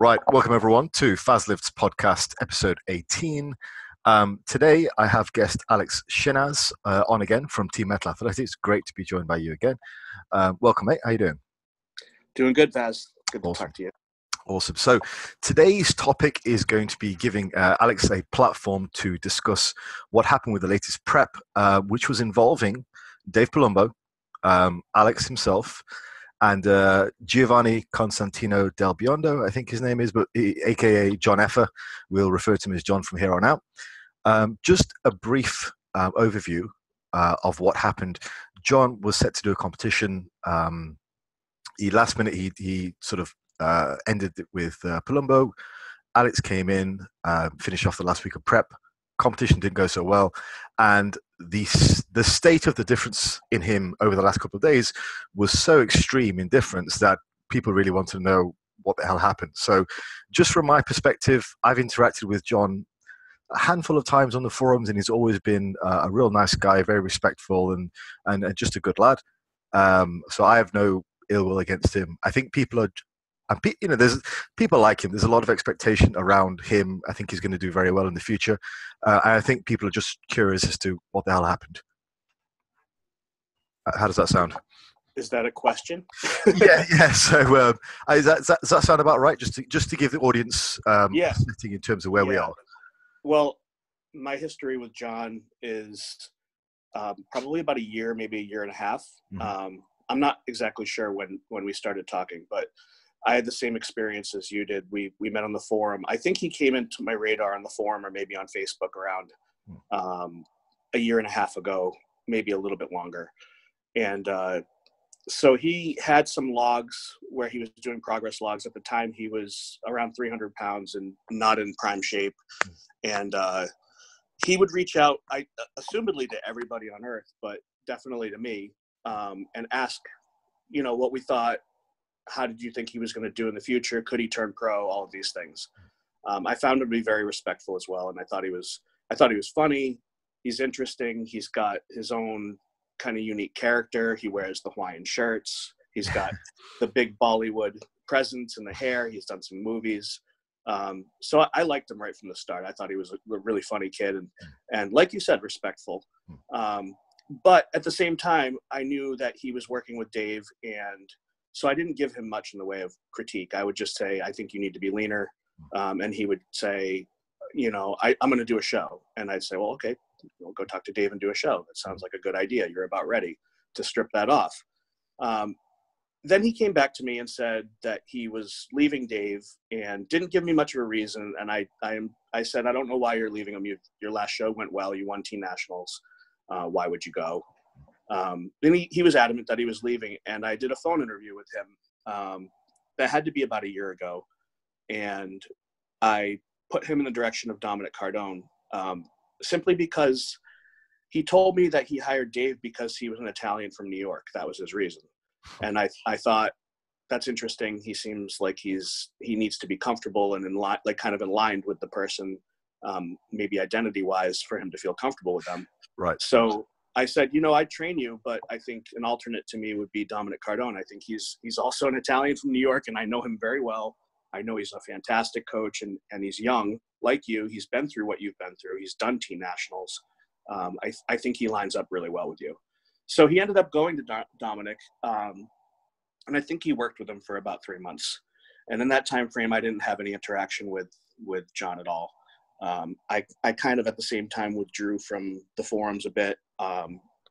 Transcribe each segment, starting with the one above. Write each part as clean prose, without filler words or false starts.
Right, welcome everyone to Fazlift's podcast, episode 18. Today I have guest Alex Shinaz on again from Team Metal Athletics. Great to be joined by you again. Welcome, mate. How you doing? Doing good, Vaz. Good to Awesome. talk to you. Awesome. So today's topic is going to be giving Alex a platform to discuss what happened with the latest prep, which was involving Dave Palumbo, Alex himself, and Giovanni Constantino Del Biondo, I think his name is, but aka John Effer. We'll refer to him as John from here on out. Just a brief overview of what happened. John was set to do a competition. Last minute, he sort of ended it with Palumbo. Alex came in, finished off the last week of prep. Competition didn't go so well, and the state of the difference in him over the last couple of days was so extreme in difference that people really wanted to know what the hell happened. So just from my perspective, I've interacted with John a handful of times on the forums, and he's always been a real nice guy, very respectful, and just a good lad. So I have no ill will against him. I think people are, there's people like him. There's a lot of expectation around him. I think he's going to do very well in the future. And I think people are just curious as to what the hell happened. How does that sound? Is that a question? yeah. So does that sound about right? Just to give the audience yeah. setting in terms of where we are. Well, my history with John is probably about a year, maybe a year and a half. Mm-hmm. I'm not exactly sure when we started talking, but I had the same experience as you did. We met on the forum. I think he came into my radar on the forum or maybe on Facebook around a year and a half ago, maybe a little bit longer. And so he had some logs where he was doing progress logs. At the time, he was around 300 pounds and not in prime shape. And he would reach out, assumedly to everybody on earth, but definitely to me, and ask, what we thought. How did you think he was going to do in the future? Could he turn pro? All of these things. I found him to be very respectful as well, and I thought he was funny. He's interesting. He's got his own kind of unique character. He wears the Hawaiian shirts. He's got the big Bollywood presence and the hair. He's done some movies. So I liked him right from the start. I thought he was a really funny kid, and like you said, respectful. But at the same time, I knew that he was working with Dave, and so I didn't give him much in the way of critique. I would just say, I think you need to be leaner. And he would say, I'm going to do a show. And I'd say, well, okay, go talk to Dave and do a show. That sounds like a good idea. You're about ready to strip that off. Then he came back to me and said that he was leaving Dave and didn't give me much of a reason. And I said, I don't know why you're leaving him. Your last show went well. You won team nationals. Why would you go? Then he was adamant that he was leaving, and I did a phone interview with him that had to be about a year ago, and I put him in the direction of Dominic Cardone, simply because he told me that he hired Dave because he was an Italian from New York. That was his reason, and I thought, that's interesting. He seems like he needs to be comfortable and kind of aligned with the person, maybe identity-wise, for him to feel comfortable with them. Right. So I said, I'd train you, but I think an alternate to me would be Dominic Cardone. I think he's also an Italian from New York, and I know him very well. I know he's a fantastic coach, and he's young, like you. He's been through what you've been through. He's done team nationals. I think he lines up really well with you. So he ended up going to Dominic, and I think he worked with him for about 3 months. And in that time frame, I didn't have any interaction with John at all. I kind of at the same time withdrew from the forums a bit,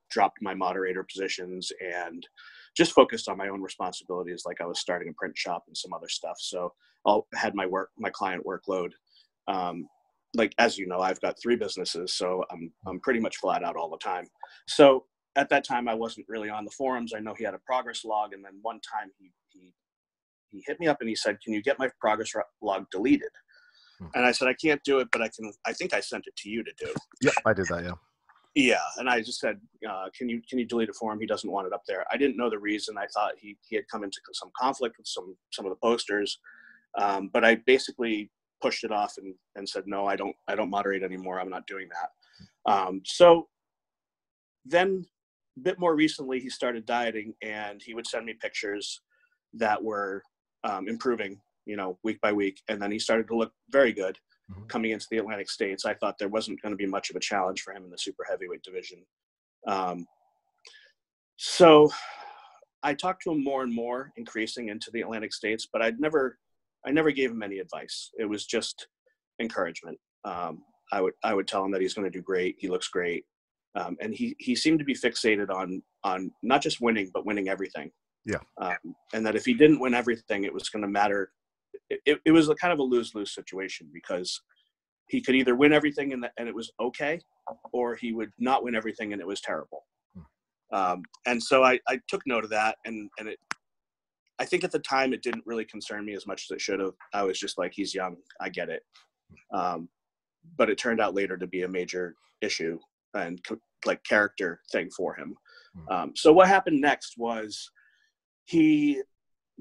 dropped my moderator positions, and just focused on my own responsibilities. Like I was starting a print shop and some other stuff. So I had my client workload. Like, as you know, I've got 3 businesses, so I'm pretty much flat out all the time. So at that time, I wasn't really on the forums. I know he had a progress log. And then one time he hit me up and he said, can you get my progress log deleted? And I said, I can't do it, but I think I sent it to you to do. Yeah, I did that. Yeah. Yeah. And I just said, can you delete it for him? He doesn't want it up there. I didn't know the reason. I thought he had come into some conflict with some of the posters. But I basically pushed it off and said, no, I don't moderate anymore. I'm not doing that. So then a bit more recently, he started dieting, and he would send me pictures that were improving. week by week. And then he started to look very good Mm-hmm. coming into the Atlantic States. I thought there wasn't going to be much of a challenge for him in the super heavyweight division. So I talked to him more and more, increasing into the Atlantic States, but I never gave him any advice. It was just encouragement. I would tell him that he's going to do great. He looks great. And he seemed to be fixated on not just winning, but winning everything. Yeah. And that if he didn't win everything, it was going to matter. It was a kind of a lose-lose situation, because he could either win everything and it was okay, or he would not win everything and it was terrible. And so I took note of that, and I think at the time it didn't really concern me as much as it should have. I was just like, he's young, I get it. But it turned out later to be a major issue and like character thing for him. So what happened next was he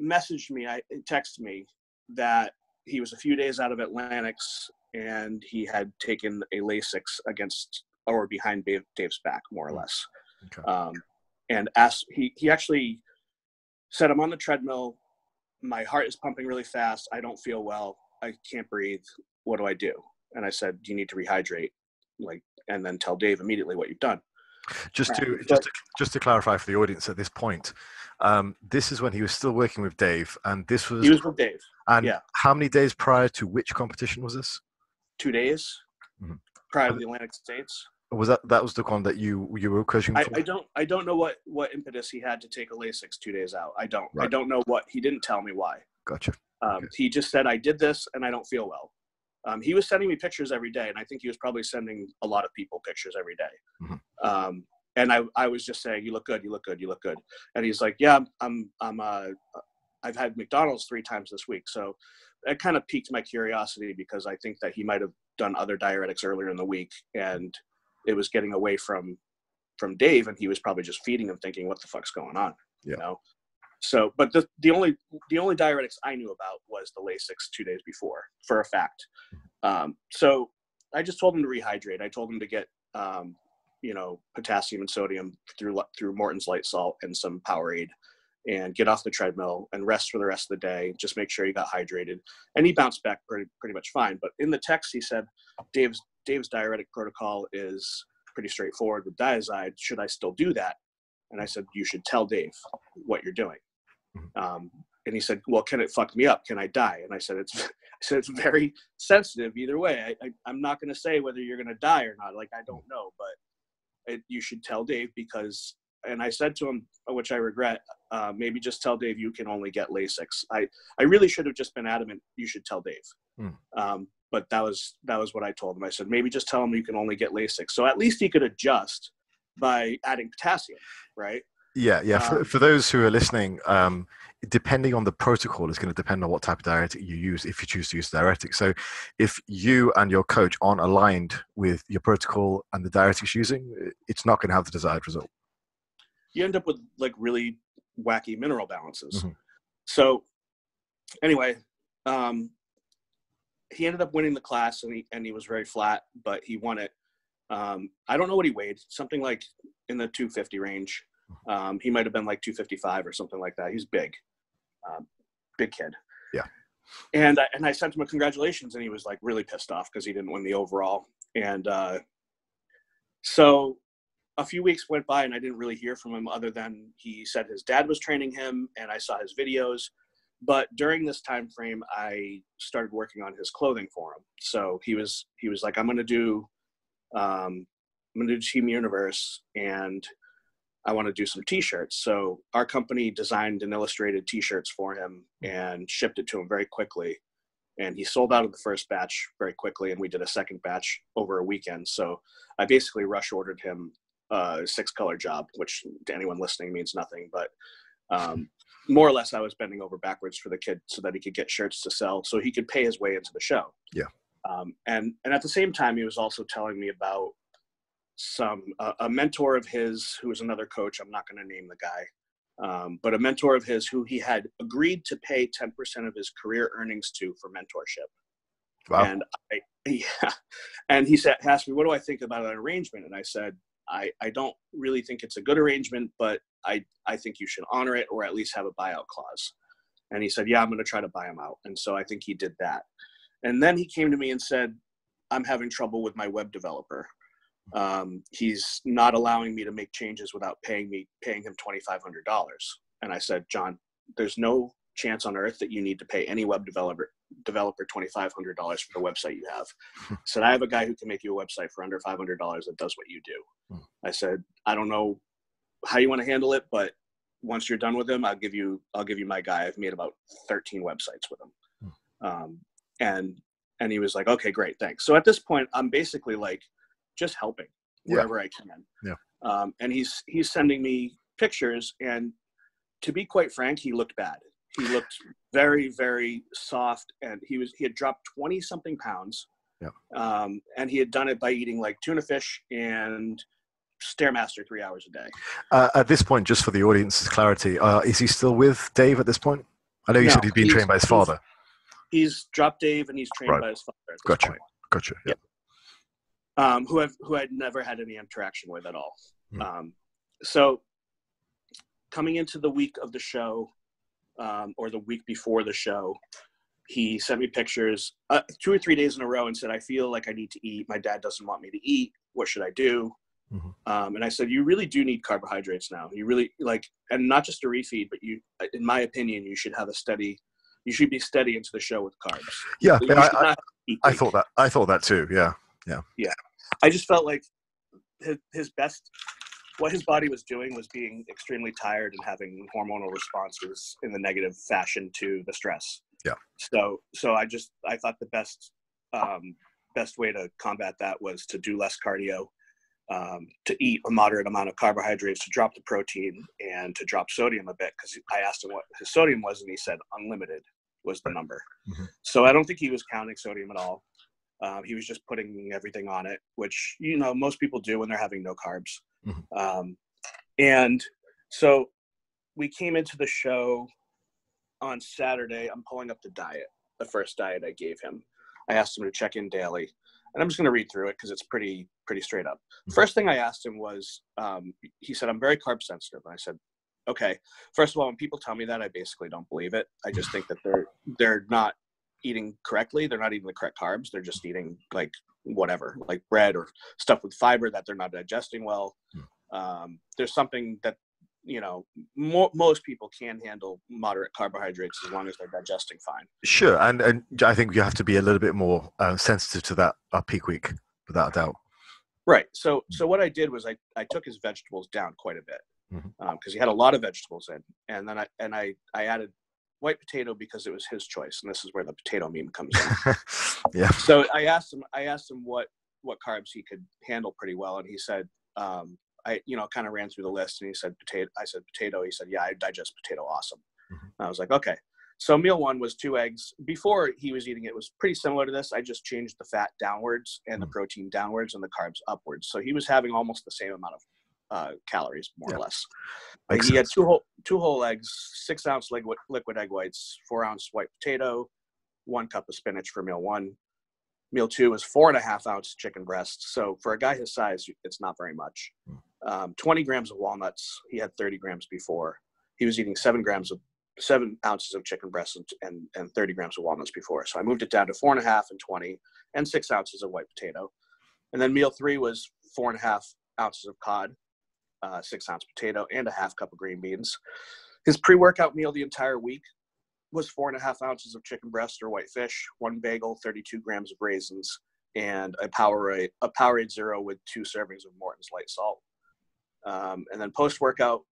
messaged me, texted me that he was a few days out of Atlantics and he had taken a Lasix against or behind Dave's back, more or less. Okay. And he actually said, I'm on the treadmill. My heart is pumping really fast. I don't feel well. I can't breathe. What do I do? And I said, you need to rehydrate, and then tell Dave immediately what you've done. Just to clarify for the audience at this point, this is when he was still working with Dave, and he was with Dave. And yeah. How many days prior to which competition was this? 2 days prior to the Atlantic States. Was that was the one that you were coaching for? I don't know what impetus he had to take a Lasix 2 days out. I don't know what. He didn't tell me why. Gotcha. Okay. He just said, I did this and I don't feel well. He was sending me pictures every day, and I think he was probably sending a lot of people pictures every day. Mm-hmm. And I was just saying, you look good, you look good, you look good. And he's like, yeah, I've had McDonald's 3 times this week. So it kind of piqued my curiosity, because I think that he might have done other diuretics earlier in the week, and it was getting away from Dave, and he was probably just feeding him, thinking, what the fuck's going on? Yeah. So, but the only diuretics I knew about was the Lasix 2 days before, for a fact. So I just told him to rehydrate. I told him to get, potassium and sodium through Morton's Light Salt and some Powerade, and get off the treadmill and rest for the rest of the day. Just make sure he got hydrated, and he bounced back pretty much fine. But in the text, he said, Dave's diuretic protocol is pretty straightforward with Diazide. Should I still do that? And I said, you should tell Dave what you're doing. And he said, well, can it fuck me up? Can I die? And I said, it's very sensitive either way. I'm not going to say whether you're going to die or not. I don't know, but you should tell Dave, because, and I said to him, which I regret, maybe just tell Dave you can only get Lasix. I really should have just been adamant, you should tell Dave. But that was what I told him. I said, maybe just tell him you can only get Lasix. So at least he could adjust by adding potassium, right? Yeah. For those who are listening, depending on the protocol, it's going to depend on what type of diuretic you use, if you choose to use diuretic. So if you and your coach aren't aligned with your protocol and the diuretics you're using, it's not going to have the desired result. You end up with really wacky mineral balances. Mm-hmm. So anyway, he ended up winning the class, and he was very flat, but he won it. I don't know what he weighed, something like in the 250 range. He might have been 255 or something like that. He's big kid. Yeah. And I sent him a congratulations, and he was really pissed off because he didn't win the overall. And so a few weeks went by, and I didn't really hear from him, other than he said his dad was training him, and I saw his videos. But during this time frame, I started working on his clothing for him. So he was like, I'm going to do Team Universe, and I want to do some t-shirts. So our company designed and illustrated t-shirts for him and shipped it to him very quickly. And he sold out of the first batch very quickly, and we did a second batch over a weekend. So I basically rush ordered him a 6-color job, which to anyone listening means nothing, but more or less I was bending over backwards for the kid so that he could get shirts to sell, so he could pay his way into the show. Yeah. And at the same time, he was also telling me about a mentor of his, who was another coach. I'm not going to name the guy, but a mentor of his who he had agreed to pay 10% of his career earnings to for mentorship. Wow. And he asked me, what do I think about an arrangement? And I said, I don't really think it's a good arrangement, but I think you should honor it, or at least have a buyout clause. And he said, yeah, I'm going to try to buy him out. And so I think he did that. And then he came to me and said, I'm having trouble with my web developer. He's not allowing me to make changes without paying him $2,500. And I said, John, there's no chance on earth that you need to pay any web developer $2,500 for the website you have. I said, I have a guy who can make you a website for under $500 that does what you do. I said, I don't know how you want to handle it, but once you're done with him, I'll give you my guy. I've made about 13 websites with him. And he was like, okay, great, thanks. So at this point, I'm basically like just helping wherever I can. Yeah. And he's sending me pictures, and to be quite frank, he looked bad. He looked very, very soft, and he had dropped 20 something pounds. Yeah. And he had done it by eating like tuna fish and Stairmaster 3 hours a day. At this point, just for the audience's clarity, is he still with Dave at this point? I know you said he'd been trained by his father. He's dropped Dave, and he's trained by his father at this point. Gotcha. Yeah. Who I'd never had any interaction with at all. So coming into the week of the show, or the week before the show, he sent me pictures 2 or 3 days in a row and said, I feel like I need to eat. My dad doesn't want me to eat. What should I do? And I said, you really do need carbohydrates now. You really and not just a refeed, but in my opinion, you should be steady into the show with carbs. Yeah. I thought that too. Yeah. I just felt like his best, what his body was doing was being extremely tired and having hormonal responses in the negative fashion to the stress. Yeah. So I thought the best way to combat that was to do less cardio, to eat a moderate amount of carbohydrates, to drop the protein, and to drop sodium a bit, because I asked him what his sodium was, and he said unlimited was the number. So I don't think he was counting sodium at all. He was just putting everything on it, which, most people do when they're having no carbs. And so we came into the show on Saturday. I'm pulling up the first diet I gave him. I asked him to check in daily, and I'm just going to read through it because it's pretty straight up. First thing I asked him was, he said, I'm very carb sensitive. And I said, okay, first of all, when people tell me that, I basically don't believe it. I just think that they're not eating correctly. They're not eating the correct carbs. They're just eating like whatever, like bread or stuff with fiber that they're not digesting well. There's something that, most people can handle moderate carbohydrates as long as they're digesting fine. Sure. And I think you have to be a little bit more sensitive to that peak week, without a doubt. Right. So what I did was I took his vegetables down quite a bit, because he had a lot of vegetables in, and then I added white potato because it was his choice, and this is where the potato meme comes in. Yeah. So I asked him what carbs he could handle pretty well, and he said, I kind of ran through the list, and he said potato. I said potato. He said, yeah, I digest potato awesome. I was like, okay. So meal 1 was 2 eggs. Before he was eating it was pretty similar to this. I just changed the fat downwards and the protein downwards and the carbs upwards. So he was having almost the same amount of calories, more or less. He had two whole eggs, 6 ounce liquid egg whites, 4 ounce white potato, 1 cup of spinach for meal 1. Meal 2 was 4.5 ounce chicken breast. So for a guy his size, it's not very much. 20 grams of walnuts. He had 30 grams before. He was eating 7 ounces of chicken breast and 30 grams of walnuts before. So I moved it down to 4.5 and 20 and 6 ounces of white potato. And then meal 3 was 4.5 ounces of cod, 6 ounce potato, and a half cup of green beans. His pre-workout meal the entire week was 4.5 ounces of chicken breast or white fish, 1 bagel, 32 grams of raisins, and a Powerade Zero with 2 servings of Morton's light salt. And then post-workout,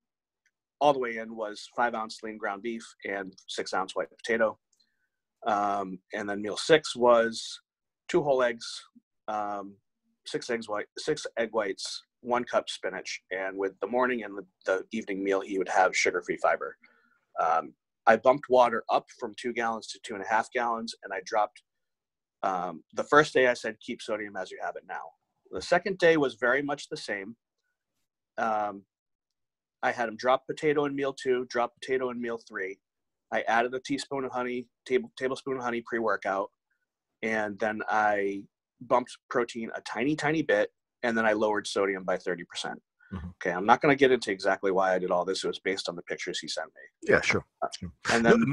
all the way in, was 5 ounce lean ground beef and 6 ounce white potato. And then meal 6 was 2 whole eggs, 6 egg whites, 1 cup spinach, and with the morning and the evening meal, he would have sugar-free fiber. I bumped water up from 2 gallons to 2.5 gallons, and I dropped. The first day I said, keep sodium as you have it now. The second day was very much the same. I had him drop potato in meal 2, drop potato in meal 3. I added a tablespoon of honey pre-workout, and then I bumped protein a tiny, tiny bit, and then I lowered sodium by 30%. Okay, I'm not going to get into exactly why I did all this. It was based on the pictures he sent me. Yeah, sure. And then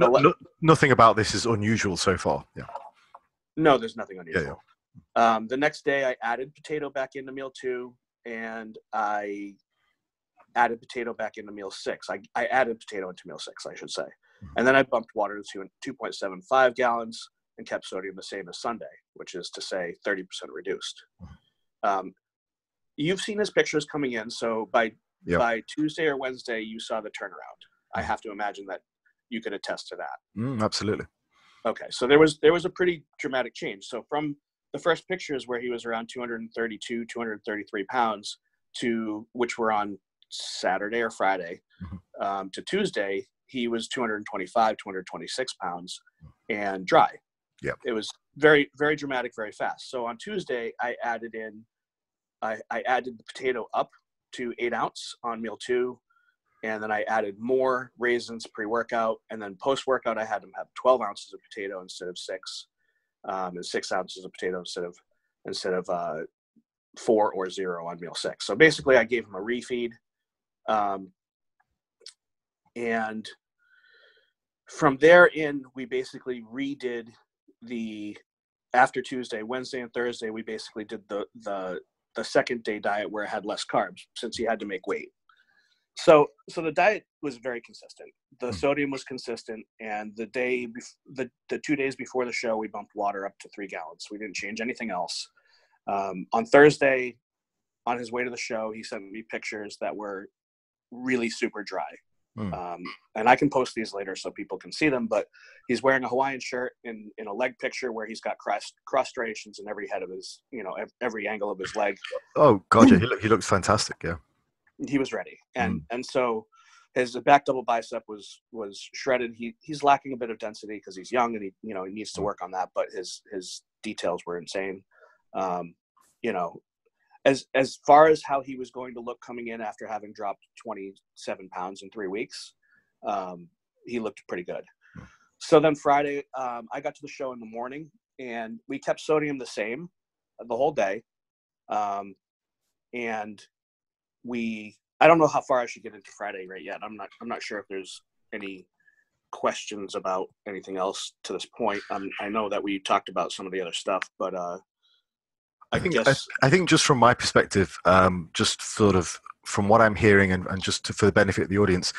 nothing about this is unusual so far. Yeah. No, there's nothing unusual. Yeah. The next day, I added potato back into meal 2, and I added potato back into meal 6. I added potato into meal 6, I should say. And then I bumped water to 2.75 gallons and kept sodium the same as Sunday, which is to say 30% reduced. You've seen his pictures coming in, so by Tuesday or Wednesday, you saw the turnaround. I have to imagine that you could attest to that. Absolutely. Okay, so there was a pretty dramatic change. So from the first pictures where he was around 232, 233 pounds, to which were on Saturday or Friday, to Tuesday, he was 225, 226 pounds and dry. Yeah. It was very, very dramatic, very fast. So on Tuesday, I added the potato up to 8 ounce on meal 2. And then I added more raisins pre-workout. And then post-workout, I had him have 12 ounces of potato instead of 6, and 6 ounces of potato instead of 4 or 0 on meal 6. So basically, I gave him a refeed. And from there in, we basically redid after Tuesday, Wednesday, and Thursday, we basically did the second day diet where it had less carbs since he had to make weight. So the diet was very consistent. The sodium was consistent, and the 2 days before the show, we bumped water up to 3 gallons. We didn't change anything else. On Thursday, on his way to the show, he sent me pictures that were really super dry. And I can post these later so people can see them, but he's wearing a Hawaiian shirt in a leg picture where he's got cross striations in every head of his, every angle of his leg. Oh God, yeah, he looks fantastic. Yeah. He was ready. And so his back double bicep was shredded. He's lacking a bit of density because he's young and he needs to work on that, but his details were insane. As far as how he was going to look coming in after having dropped 27 pounds in 3 weeks, he looked pretty good. So then Friday, I got to the show in the morning, and we kept sodium the same the whole day. And I don't know how far I should get into Friday right yet. I'm not sure if there's any questions about anything else to this point. I know that we talked about some of the other stuff, but I think just from my perspective, just sort of from what I'm hearing and just for the benefit of the audience,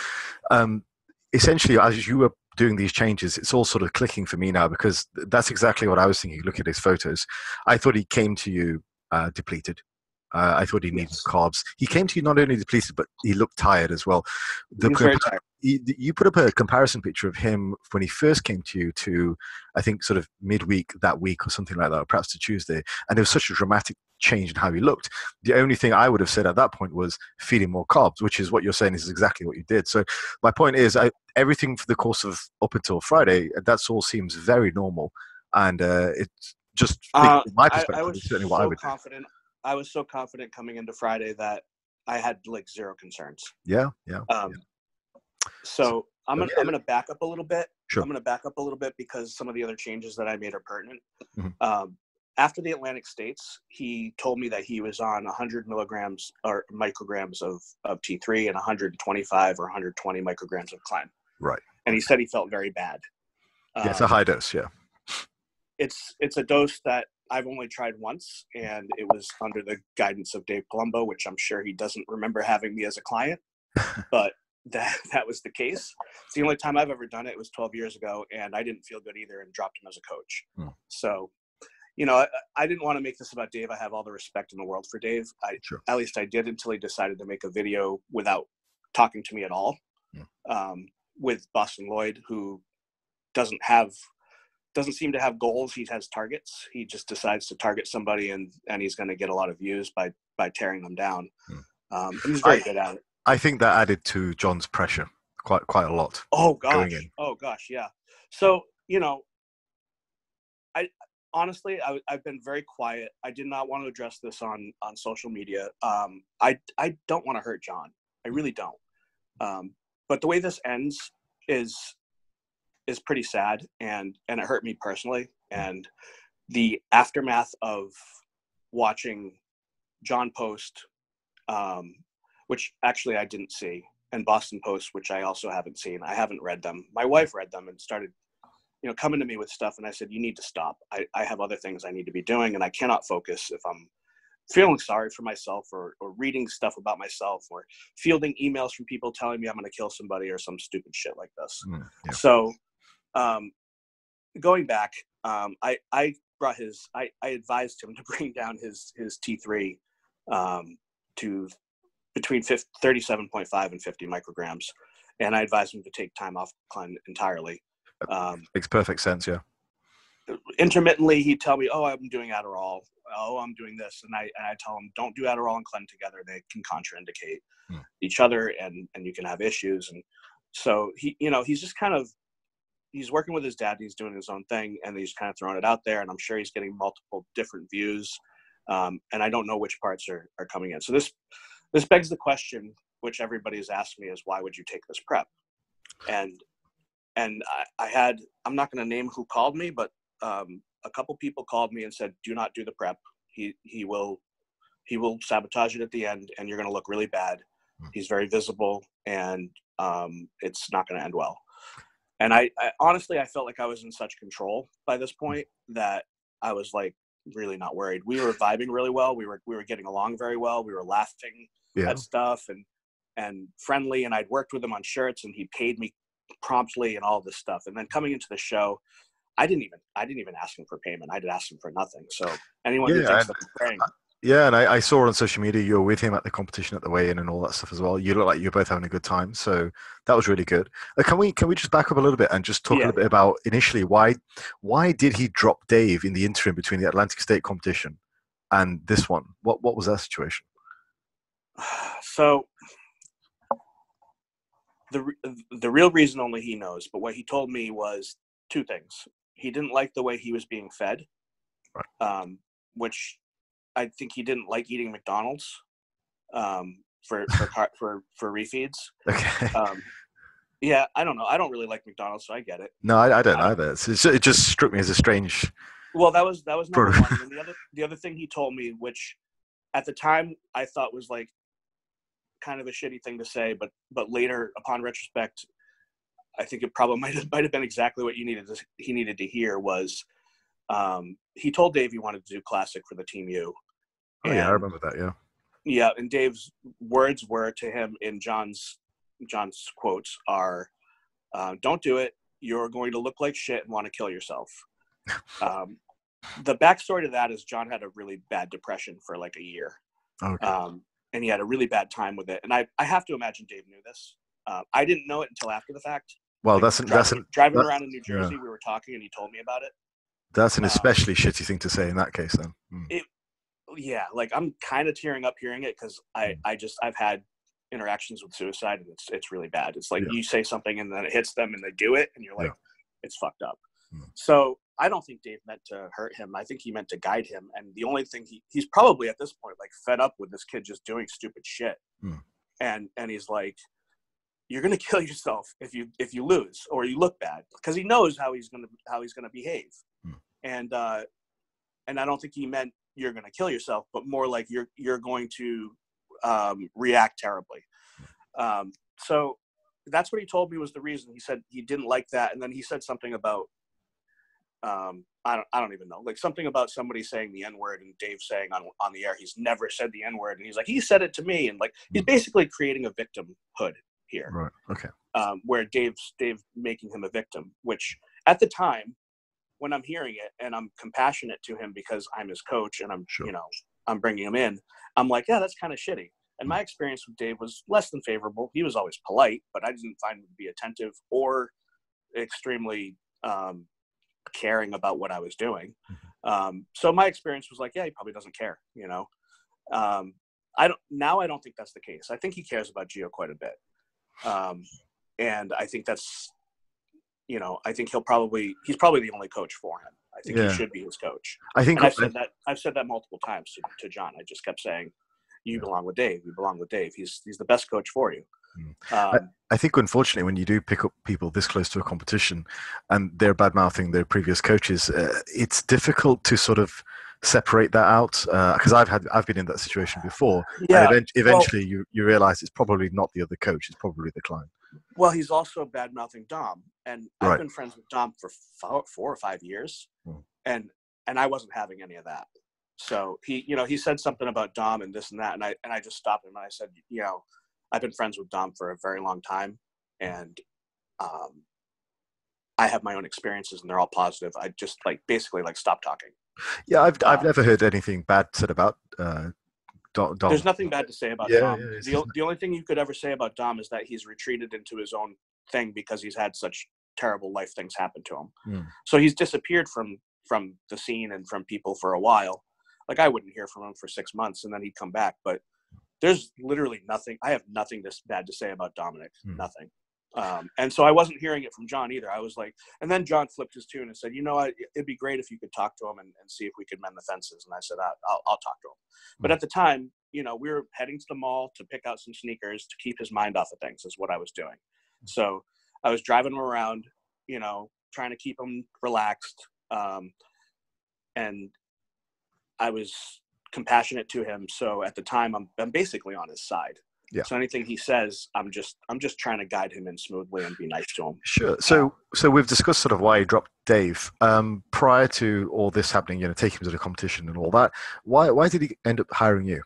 essentially as you were doing these changes, it's all sort of clicking for me now, because that's exactly what I was thinking. Look at his photos. I thought he came to you depleted. I thought he needed carbs. He came to you not only depleted, but he looked tired as well. He was very tired. You put up a comparison picture of him when he first came to you to, I think, sort of midweek that week or something like that, or perhaps to Tuesday. And there was such a dramatic change in how he looked. The only thing I would have said at that point was feed him more carbs, which is what you're saying is exactly what you did. So my point is, everything for the course of up until Friday, that's all seems very normal. And it's just, from my perspective, it's certainly what I would do. I was so confident coming into Friday that I had like zero concerns. Yeah. So I'm gonna back up a little bit. Sure. I'm gonna back up a little bit because some of the other changes that I made are pertinent. After the Atlantic States, he told me that he was on 100 milligrams or micrograms of T3 and 125 or 120 micrograms of Clen. Right. And he said he felt very bad. Yeah, it's a high dose. Yeah. It's a dose that I've only tried once, and it was under the guidance of Dave Palumbo, which I'm sure he doesn't remember having me as a client, but that was the case. It's the only time I've ever done it. It was 12 years ago, and I didn't feel good either and dropped him as a coach. So, I didn't want to make this about Dave. I have all the respect in the world for Dave. At least I did until he decided to make a video without talking to me at all, with Boston Lloyd, who doesn't seem to have goals. He has targets. He just decides to target somebody, and he's going to get a lot of views by tearing them down. And he's very good at it. I think that added to John's pressure quite a lot. Oh gosh. Yeah. So, I've been very quiet. I did not want to address this on social media. I don't want to hurt John. I really don't. But the way this ends is pretty sad, and it hurt me personally. And the aftermath of watching John post which actually I didn't see, and Boston Post, which I also haven't seen. I haven't read them. My wife read them and started, coming to me with stuff. And I said, you need to stop. I have other things I need to be doing, and I cannot focus if I'm feeling sorry for myself or reading stuff about myself or fielding emails from people telling me I'm going to kill somebody or some stupid shit like this. Yeah. So going back, I advised him to bring down his T3 to between 37.5 and 50 micrograms. And I advised him to take time off entirely. Makes perfect sense, yeah. Intermittently, he'd tell me, oh, I'm doing Adderall. Oh, I'm doing this. And I tell him, don't do Adderall and Clen together. They can contraindicate each other, and you can have issues. And so he's just he's working with his dad. He's doing his own thing, and he's kind of throwing it out there. And I'm sure he's getting multiple different views. And I don't know which parts are coming in. So this begs the question, which everybody has asked me, is why would you take this prep? And I'm not going to name who called me, but a couple people called me and said, do not do the prep. He will sabotage it at the end, and you're going to look really bad. He's very visible, and it's not going to end well. And I honestly, I felt like I was in such control by this point that I was like really not worried. We were vibing really well. We were getting along very well. We were laughing at stuff and friendly. And I'd worked with him on shirts, and he paid me promptly and all this stuff. And then coming into the show, I didn't even ask him for payment. I did ask him for nothing. So anyone who thinks that I'm praying. Yeah, and I saw on social media you were with him at the competition at the weigh-in and all that stuff as well. You look like you're both having a good time, so that was really good. Can we just back up a little bit and just talk a little bit about initially why did he drop Dave in the interim between the Atlantic State competition and this one? What was that situation? So the real reason only he knows, but what he told me was two things. He didn't like the way he was being fed, which I think he didn't like eating McDonald's for refeeds. Okay. Yeah, I don't know. I don't really like McDonald's, so I get it. No, I don't either. It just struck me as a strange. Well, that was number one. And the other thing he told me, which at the time I thought was like kind of a shitty thing to say, but later, upon retrospect, I think it probably might have been exactly what he needed to hear. Was he told Dave he wanted to do classic for the Team U. Oh, yeah, I remember that, yeah. Yeah, and Dave's words were to him in John's quotes are, don't do it. You're going to look like shit and want to kill yourself. The backstory to that is John had a really bad depression for like a year. Okay. And he had a really bad time with it. And I have to imagine Dave knew this. I didn't know it until after the fact. Well, like driving around in New Jersey, we were talking and he told me about it. That's an especially shitty thing to say in that case then. Yeah, like I'm kind of tearing up hearing it because I've had interactions with suicide and it's really bad. It's like you say something and then it hits them and they do it and you're like, it's fucked up. So I don't think Dave meant to hurt him. I think he meant to guide him. And the only thing he's probably at this point like fed up with this kid just doing stupid shit. And he's like, you're gonna kill yourself if you lose or you look bad, because he knows how he's gonna behave. And I don't think he meant you're gonna kill yourself, but more like you're going to react terribly. So that's what he told me was the reason. He said he didn't like that, and then he said something about I don't even know, like something about somebody saying the N-word and Dave saying on the air he's never said the N-word, and he's like, he said it to me, and like he's basically creating a victimhood here. Right. Okay. Where Dave making him a victim, which at the time when I'm hearing it and I'm compassionate to him because I'm his coach and I'm bringing him in, I'm like, yeah, that's kind of shitty. And my experience with Dave was less than favorable. He was always polite, but I didn't find him to be attentive or extremely caring about what I was doing. So my experience was like, yeah, he probably doesn't care, I don't think that's the case. I think he cares about Gio quite a bit. And I think that's, I think he's probably the only coach for him. I think he should be his coach. I've said that multiple times to John. I just kept saying, you belong with Dave. You belong with Dave. He's the best coach for you. I think, unfortunately, when you do pick up people this close to a competition and they're bad-mouthing their previous coaches, it's difficult to sort of separate that out? Because I've been in that situation before, Yeah. and eventually you realize it's probably not the other coach; it's probably the client. Well, he's also bad mouthing Dom, and I've Right. been friends with Dom for 4 or 5 years, Mm. and I wasn't having any of that. So he said something about Dom and this and that, and I just stopped him and I said, I've been friends with Dom for a very long time, and I have my own experiences and they're all positive. I just basically stop talking. Yeah, I've never heard anything bad said about Dom. There's nothing bad to say about Dom. The only thing you could ever say about Dom is that he's retreated into his own thing because he's had such terrible life things happen to him. Mm. So he's disappeared from the scene and from people for a while. Like, I wouldn't hear from him for 6 months and then he'd come back. But there's literally nothing. I have nothing bad to say about Dominic. Mm. Nothing. And so I wasn't hearing it from John either. I was like, and then John flipped his tune and said, it'd be great if you could talk to him and see if we could mend the fences. And I said, I'll talk to him. But at the time, we were heading to the mall to pick out some sneakers to keep his mind off of things is what I was doing. So I was driving him around, trying to keep him relaxed. And I was compassionate to him. So at the time I'm basically on his side. Yeah. So anything he says, I'm just trying to guide him in smoothly and be nice to him. Sure. So we've discussed sort of why he dropped Dave. Prior to all this happening, taking him to the competition and all that, why did he end up hiring you?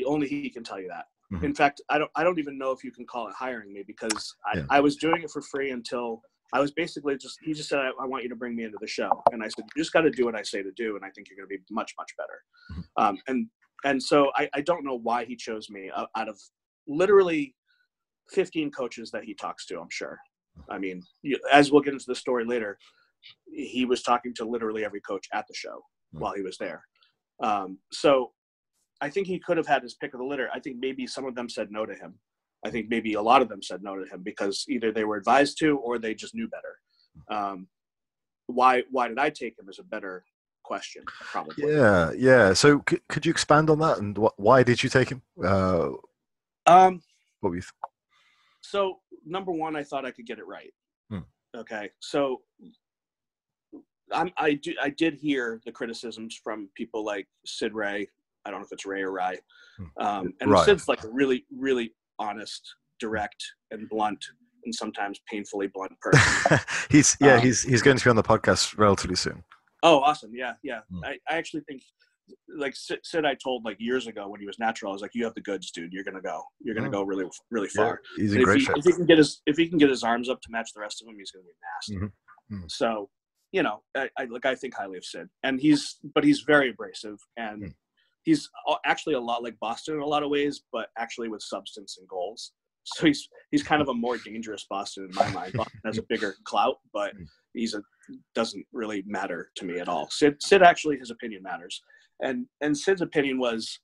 Only he can tell you that. Mm-hmm. In fact, I don't even know if you can call it hiring me, because I was doing it for free until I was basically he just said, I want you to bring me into the show. And I said, you just got to do what I say to do. And I think you're going to be much, much better. Mm-hmm. And so I don't know why he chose me out of literally 15 coaches that he talks to, I'm sure. I mean, as we'll get into the story later, he was talking to literally every coach at the show while he was there. So I think he could have had his pick of the litter. I think maybe some of them said no to him. I think maybe a lot of them said no to him because either they were advised to or they just knew better. Why did I take him is a better question, probably. Yeah. So could you expand on that, and why did you take him? What were you? So number one, I thought I could get it right. Okay, so I did hear the criticisms from people like Sid Ray. I don't know if it's Ray or Rye. And right. Sid's a really, really honest, direct, and blunt, and sometimes painfully blunt person. he's going to be on the podcast relatively soon. Oh, awesome! Yeah. I actually think, Sid, I told years ago when he was natural, I was like, "You have the goods, dude. You're gonna go. You're gonna go really, really far." Yeah, he's in great shape. If he can get his arms up to match the rest of them, he's gonna be nasty. Mm-hmm. Mm-hmm. So, I think highly of Sid, and he's very abrasive, and he's actually a lot like Boston in a lot of ways, but actually with substance and goals. So he's kind of a more dangerous Boston in my mind. Boston has a bigger clout, but doesn't really matter to me at all. Sid actually, his opinion matters. And Sid's opinion was,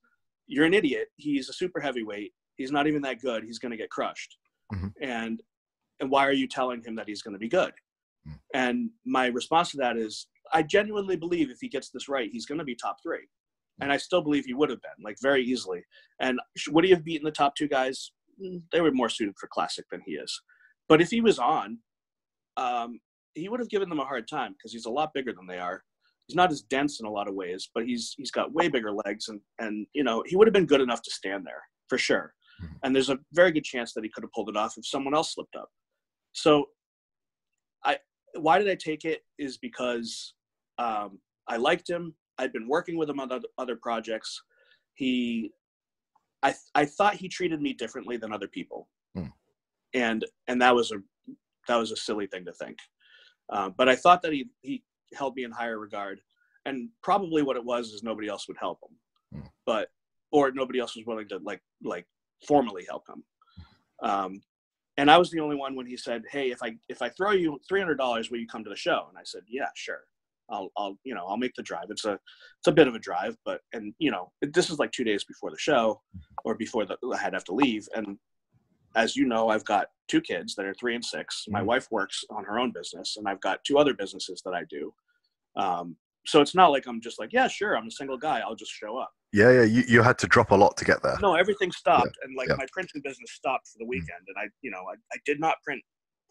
you're an idiot. He's a super heavyweight. He's not even that good. He's going to get crushed. Mm-hmm. And why are you telling him that he's going to be good? Mm-hmm. And my response to that is, I genuinely believe if he gets this right, he's going to be top 3. And I still believe he would have been, very easily. And would he have beaten the top 2 guys? They were more suited for Classic than he is. But if he was on, he would have given them a hard time because he's a lot bigger than they are. He's not as dense in a lot of ways, but he's got way bigger legs, and he would have been good enough to stand there for sure. Mm-hmm. And there's a very good chance that he could have pulled it off if someone else slipped up. So why did I take it is because I liked him. I'd been working with him on other projects. I thought he treated me differently than other people. And that was a silly thing to think. But I thought that he held me in higher regard, and probably what it was is nobody else would help him, or nobody else was willing to formally help him. And I was the only one when he said, "Hey, if I throw you $300, will you come to the show?" And I said, "Yeah, sure. I'll make the drive. It's a bit of a drive, but this is 2 days before the show, or before I had to have to leave. And as you know, I've got 2 kids that are 3 and 6. My wife works on her own business, and I've got 2 other businesses that I do. So it's not like I'm just yeah, sure, I'm a single guy, I'll just show up. Yeah. You had to drop a lot to get there. No, everything stopped, and my printing business stopped for the weekend, and I did not print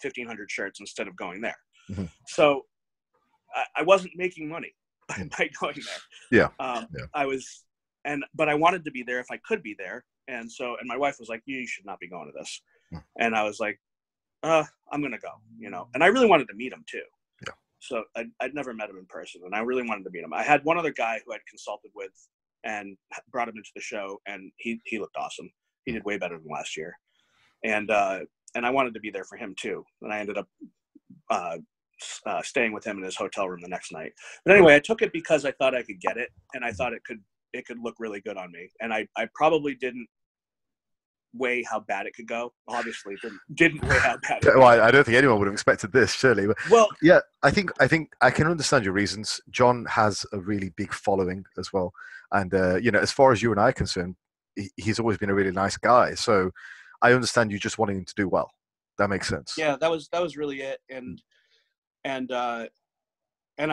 1,500 shirts instead of going there. Mm-hmm. So I wasn't making money. by going there. Yeah. But I wanted to be there if I could be there. And my wife was like, you should not be going to this. And I was like, I'm going to go, and I really wanted to meet him too. Yeah. So I'd never met him in person, and I really wanted to meet him. I had one other guy who I'd consulted with and brought him into the show, and he looked awesome. He did way better than last year. And I wanted to be there for him too. And I ended up staying with him in his hotel room the next night. But anyway, I took it because I thought I could get it, and I thought it could look really good on me. And I probably didn't weigh how bad it could go. Obviously, didn't weigh how bad. Well, I don't think anyone would have expected this, surely. But well, yeah, I think I can understand your reasons. John has a really big following as well, and as far as you and I are concerned, he's always been a really nice guy. So I understand you just wanting him to do well. That makes sense. Yeah, that was really it, and I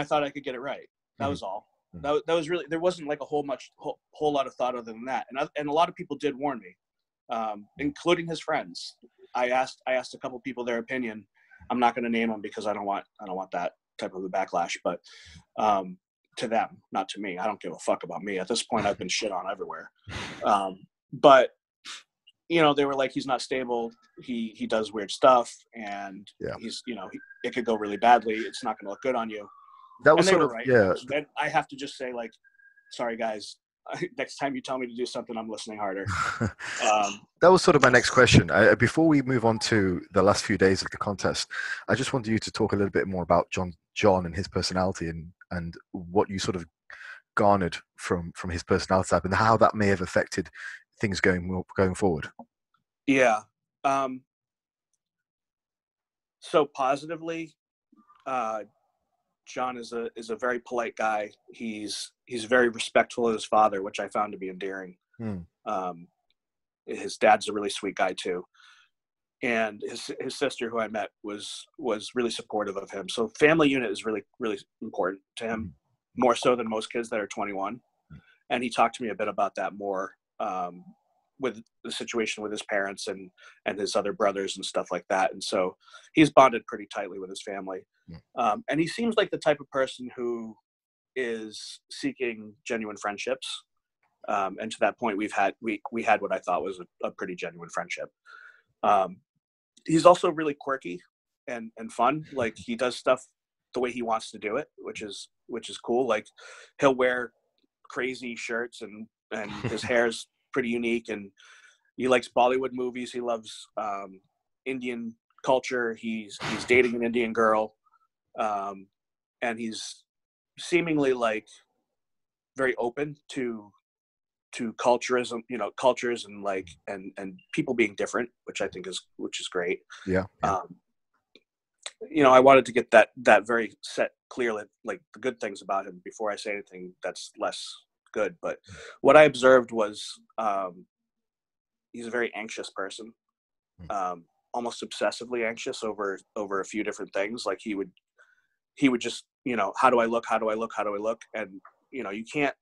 thought I could get it right. That was all. That was really, there wasn't like a whole lot of thought other than that. And a lot of people did warn me, including his friends. I asked a couple people their opinion. I'm not going to name them because I don't want that type of a backlash, but to them, not to me. I don't give a fuck about me. At this point, I've been shit on everywhere. But they were like, he's not stable. He does weird stuff, and he's, it could go really badly. It's not going to look good on you. That was sort of right. Yeah. And I have to just say, like, sorry guys. Next time you tell me to do something, I'm listening harder. That was sort of my next question. Before we move on to the last few days of the contest, I just wanted you to talk a little bit more about John and his personality and what you sort of garnered from his personality type and how that may have affected things going forward. Yeah. So positively, John is a very polite guy. He's very respectful of his father, which I found to be endearing. His dad's a really sweet guy too, and his sister, who I met, was really supportive of him. So family unit is really, really important to him, more so than most kids that are 21. And he talked to me a bit about that more, with the situation with his parents and his other brothers and stuff like that. And so he's bonded pretty tightly with his family. And he seems like the type of person who is seeking genuine friendships. And to that point, we had what I thought was a pretty genuine friendship. He's also really quirky and fun. Like, he does stuff the way he wants to do it, which is cool. Like, he'll wear crazy shirts and his hair's pretty unique, and he likes Bollywood movies. He loves Indian culture. He's dating an Indian girl, and he's seemingly like very open to culturism, cultures and like and people being different, which I think is great. Yeah. I wanted to get that very set clear, like the good things about him before I say anything that's less good. But what I observed was he's a very anxious person, almost obsessively anxious over a few different things. Like, he would just, how do I look, and you can't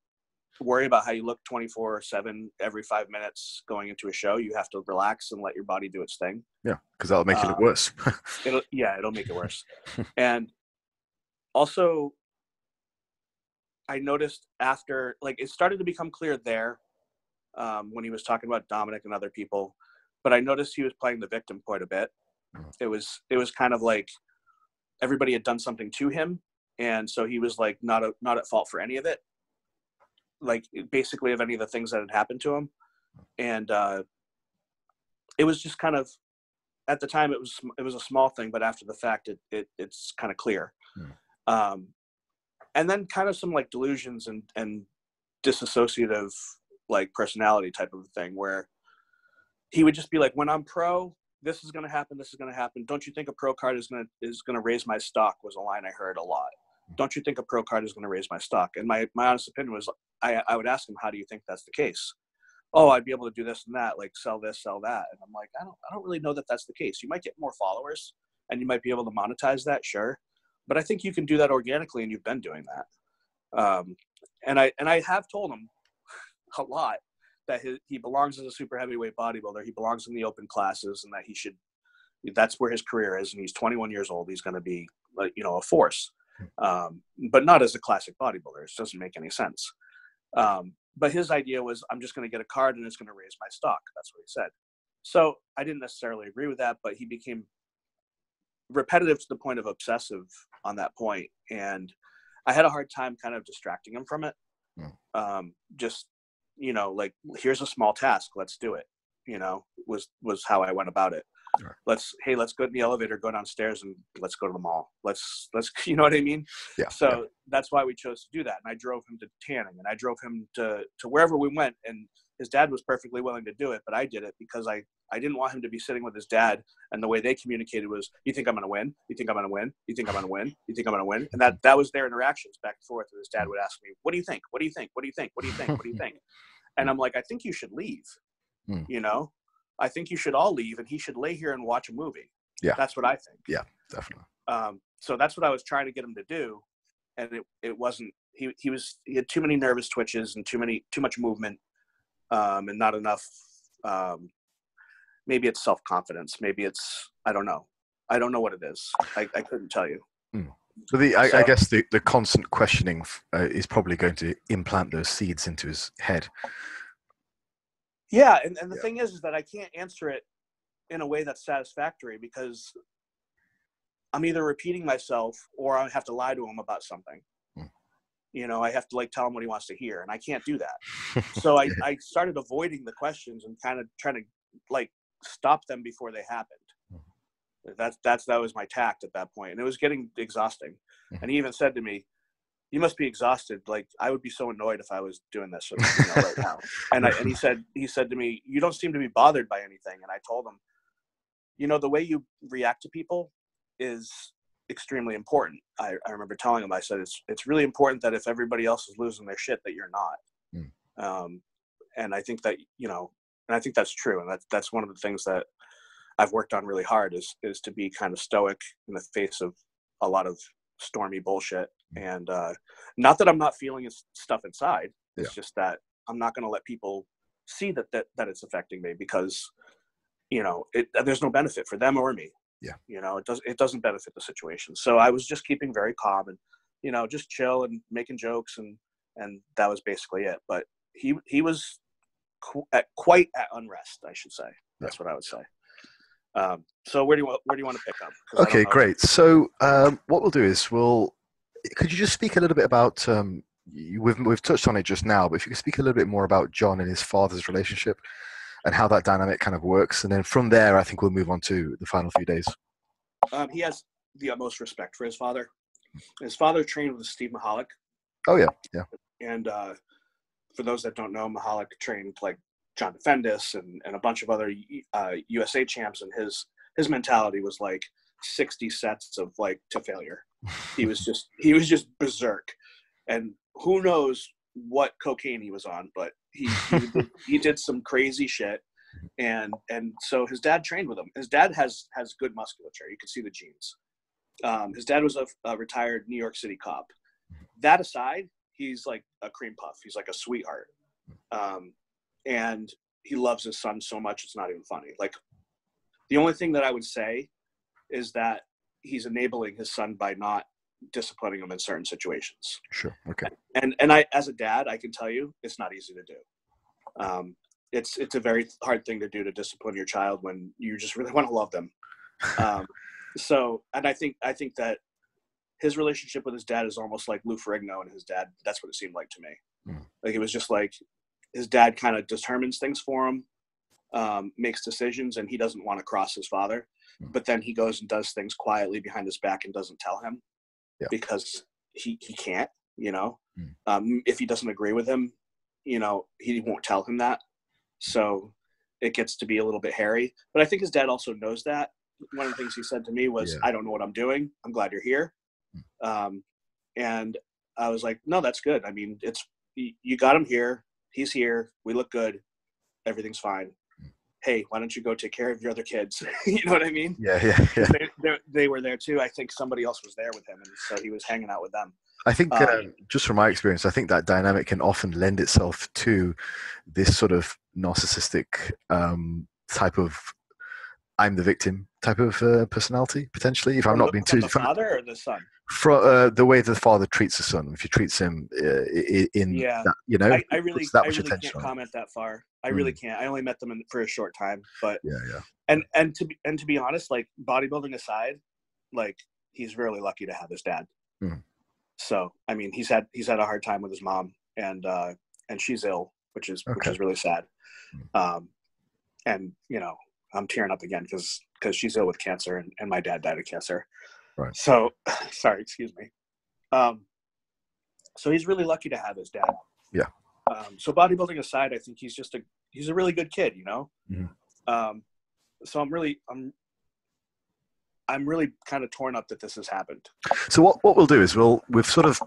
worry about how you look 24/7 every 5 minutes going into a show. You have to relax and let your body do its thing. Yeah, because that'll make it look worse. It'll make it worse. And also, I noticed after, like, it started to become clear there, when he was talking about Dominic and other people, but I noticed he was playing the victim quite a bit. It was kind of like everybody had done something to him, and so he was like not at fault for any of it, like basically of any of the things that had happened to him. And it was just kind of, at the time it was a small thing, but after the fact it's kind of clear. And then kind of some like delusions and dissociative like personality type of thing, where he would just be like, when I'm pro, this is going to happen. Don't you think a pro card is going to raise my stock, was a line I heard a lot. Don't you think a pro card is going to raise my stock? And my honest opinion was, I would ask him, how do you think that's the case? Oh, I'd be able to do this and that, like sell this, sell that. And I'm like, I don't really know that that's the case. You might get more followers and you might be able to monetize that, sure. But I think you can do that organically, and you've been doing that. And I have told him a lot that he belongs as a super heavyweight bodybuilder. He belongs in the open classes, and that that's where his career is. And he's 21 years old. He's going to be, like, a force. but not as a classic bodybuilder. It doesn't make any sense. But his idea was, I'm just going to get a card and it's going to raise my stock. That's what he said. So I didn't necessarily agree with that, but he became repetitive to the point of obsessive on that point. And I had a hard time kind of distracting him from it. Just, like, here's a small task. Let's do it, was how I went about it. Sure. Let's go in the elevator, go downstairs, and let's go to the mall. Let's, you know what I mean? Yeah. So that's why we chose to do that. And I drove him to tanning, and I drove him to wherever we went. And his dad was perfectly willing to do it, but I did it because I didn't want him to be sitting with his dad. And the way they communicated was, you think I'm going to win? You think I'm going to win? You think I'm going to win? You think I'm going to win? And that was their interactions back and forth. And his dad would ask me, what do you think? What do you think? What do you think? What do you think? What do you think? And I'm like, I think you should leave, I think you should all leave, and he should lay here and watch a movie. Yeah. That's what I think. Yeah, definitely. So that's what I was trying to get him to do. And it wasn't, he had too many nervous twitches and too much movement, and not enough. Maybe it's self-confidence. Maybe it's, I don't know what it is. I couldn't tell you. So I guess the constant questioning is probably going to implant those seeds into his head. Yeah, and the thing is that I can't answer it in a way that's satisfactory because I'm either repeating myself or I have to lie to him about something. I have to tell him what he wants to hear, and I can't do that. So I started avoiding the questions and kind of trying to stop them before they happened. That was my tact at that point, and it was getting exhausting. And he even said to me, you must be exhausted. I would be so annoyed if I was doing this right now. And he said to me, you don't seem to be bothered by anything. And I told him, the way you react to people is extremely important. I remember telling him, I said, it's really important that if everybody else is losing their shit, that you're not. And I think that, and I think that's true. And that's one of the things that I've worked on really hard is to be kind of stoic in the face of a lot of stormy bullshit. And not that I'm not feeling stuff inside. It's just that I'm not going to let people see that it's affecting me because, there's no benefit for them or me. Yeah. It doesn't benefit the situation. So I was just keeping very calm and, just chill and making jokes and that was basically it. But he was quite at unrest, I should say. That's what I would say. So where do you want to pick up? Okay, great. So what we'll do is could you just speak a little bit about we've touched on it just now, but if you could speak a little bit more about John and his father's relationship and how that dynamic kind of works, and then from there I think we'll move on to the final few days. He has the utmost respect for his father. His father trained with Steve Mahalik. Oh yeah. And for those that don't know, Mahalik trained John Defendis and a bunch of other USA champs, and his mentality was 60 sets of to failure. He was just berserk, and who knows what cocaine he was on, but he did some crazy shit, and so his dad trained with him. His dad has good musculature. You can see the genes. His dad was a retired New York City cop. That aside, he's like a cream puff. He's like a sweetheart. And he loves his son so much, it's not even funny. The only thing that I would say is that he's enabling his son by not disciplining him in certain situations. Sure. Okay. And I, as a dad, I can tell you it's not easy to do. It's a very hard thing to do, to discipline your child when you just really want to love them. And I think that his relationship with his dad is almost like Lou Ferrigno and his dad. That's what it seemed like to me. It was just his dad kind of determines things for him, makes decisions, and he doesn't want to cross his father. But then he goes and does things quietly behind his back and doesn't tell him because he can't, if he doesn't agree with him, he won't tell him that. So it gets to be a little bit hairy. But I think his dad also knows that. One of the things he said to me was, I don't know what I'm doing. I'm glad you're here. And I was like, no, that's good. I mean, you got him here. He's here. We look good. Everything's fine. Hey, why don't you go take care of your other kids? You know what I mean? Yeah. They were there too. I think somebody else was there with him, and so he was hanging out with them. I think, just from my experience, I think that dynamic can often lend itself to this sort of narcissistic type of I'm the victim type of personality potentially. If I'm not being From too the father or the son? from the way the father treats the son, if he treats him in Yeah, that, you know, I puts really that I much really attention can't on it. comment that far. I really Mm, can't. I only met them for a short time, but yeah, yeah, to be honest, like bodybuilding aside, like he's really lucky to have his dad. mm, So I mean, he's had a hard time with his mom, and she's ill, which okay. is really sad. Mm, Um, and I'm tearing up again because she's ill with cancer, and my dad died of cancer. right. So sorry, excuse me. Um, so he's really lucky to have his dad. Yeah. So bodybuilding aside, I think he's a really good kid, Mhm. Um, so I'm really kind of torn up that this has happened. So what we'll do is we've sort of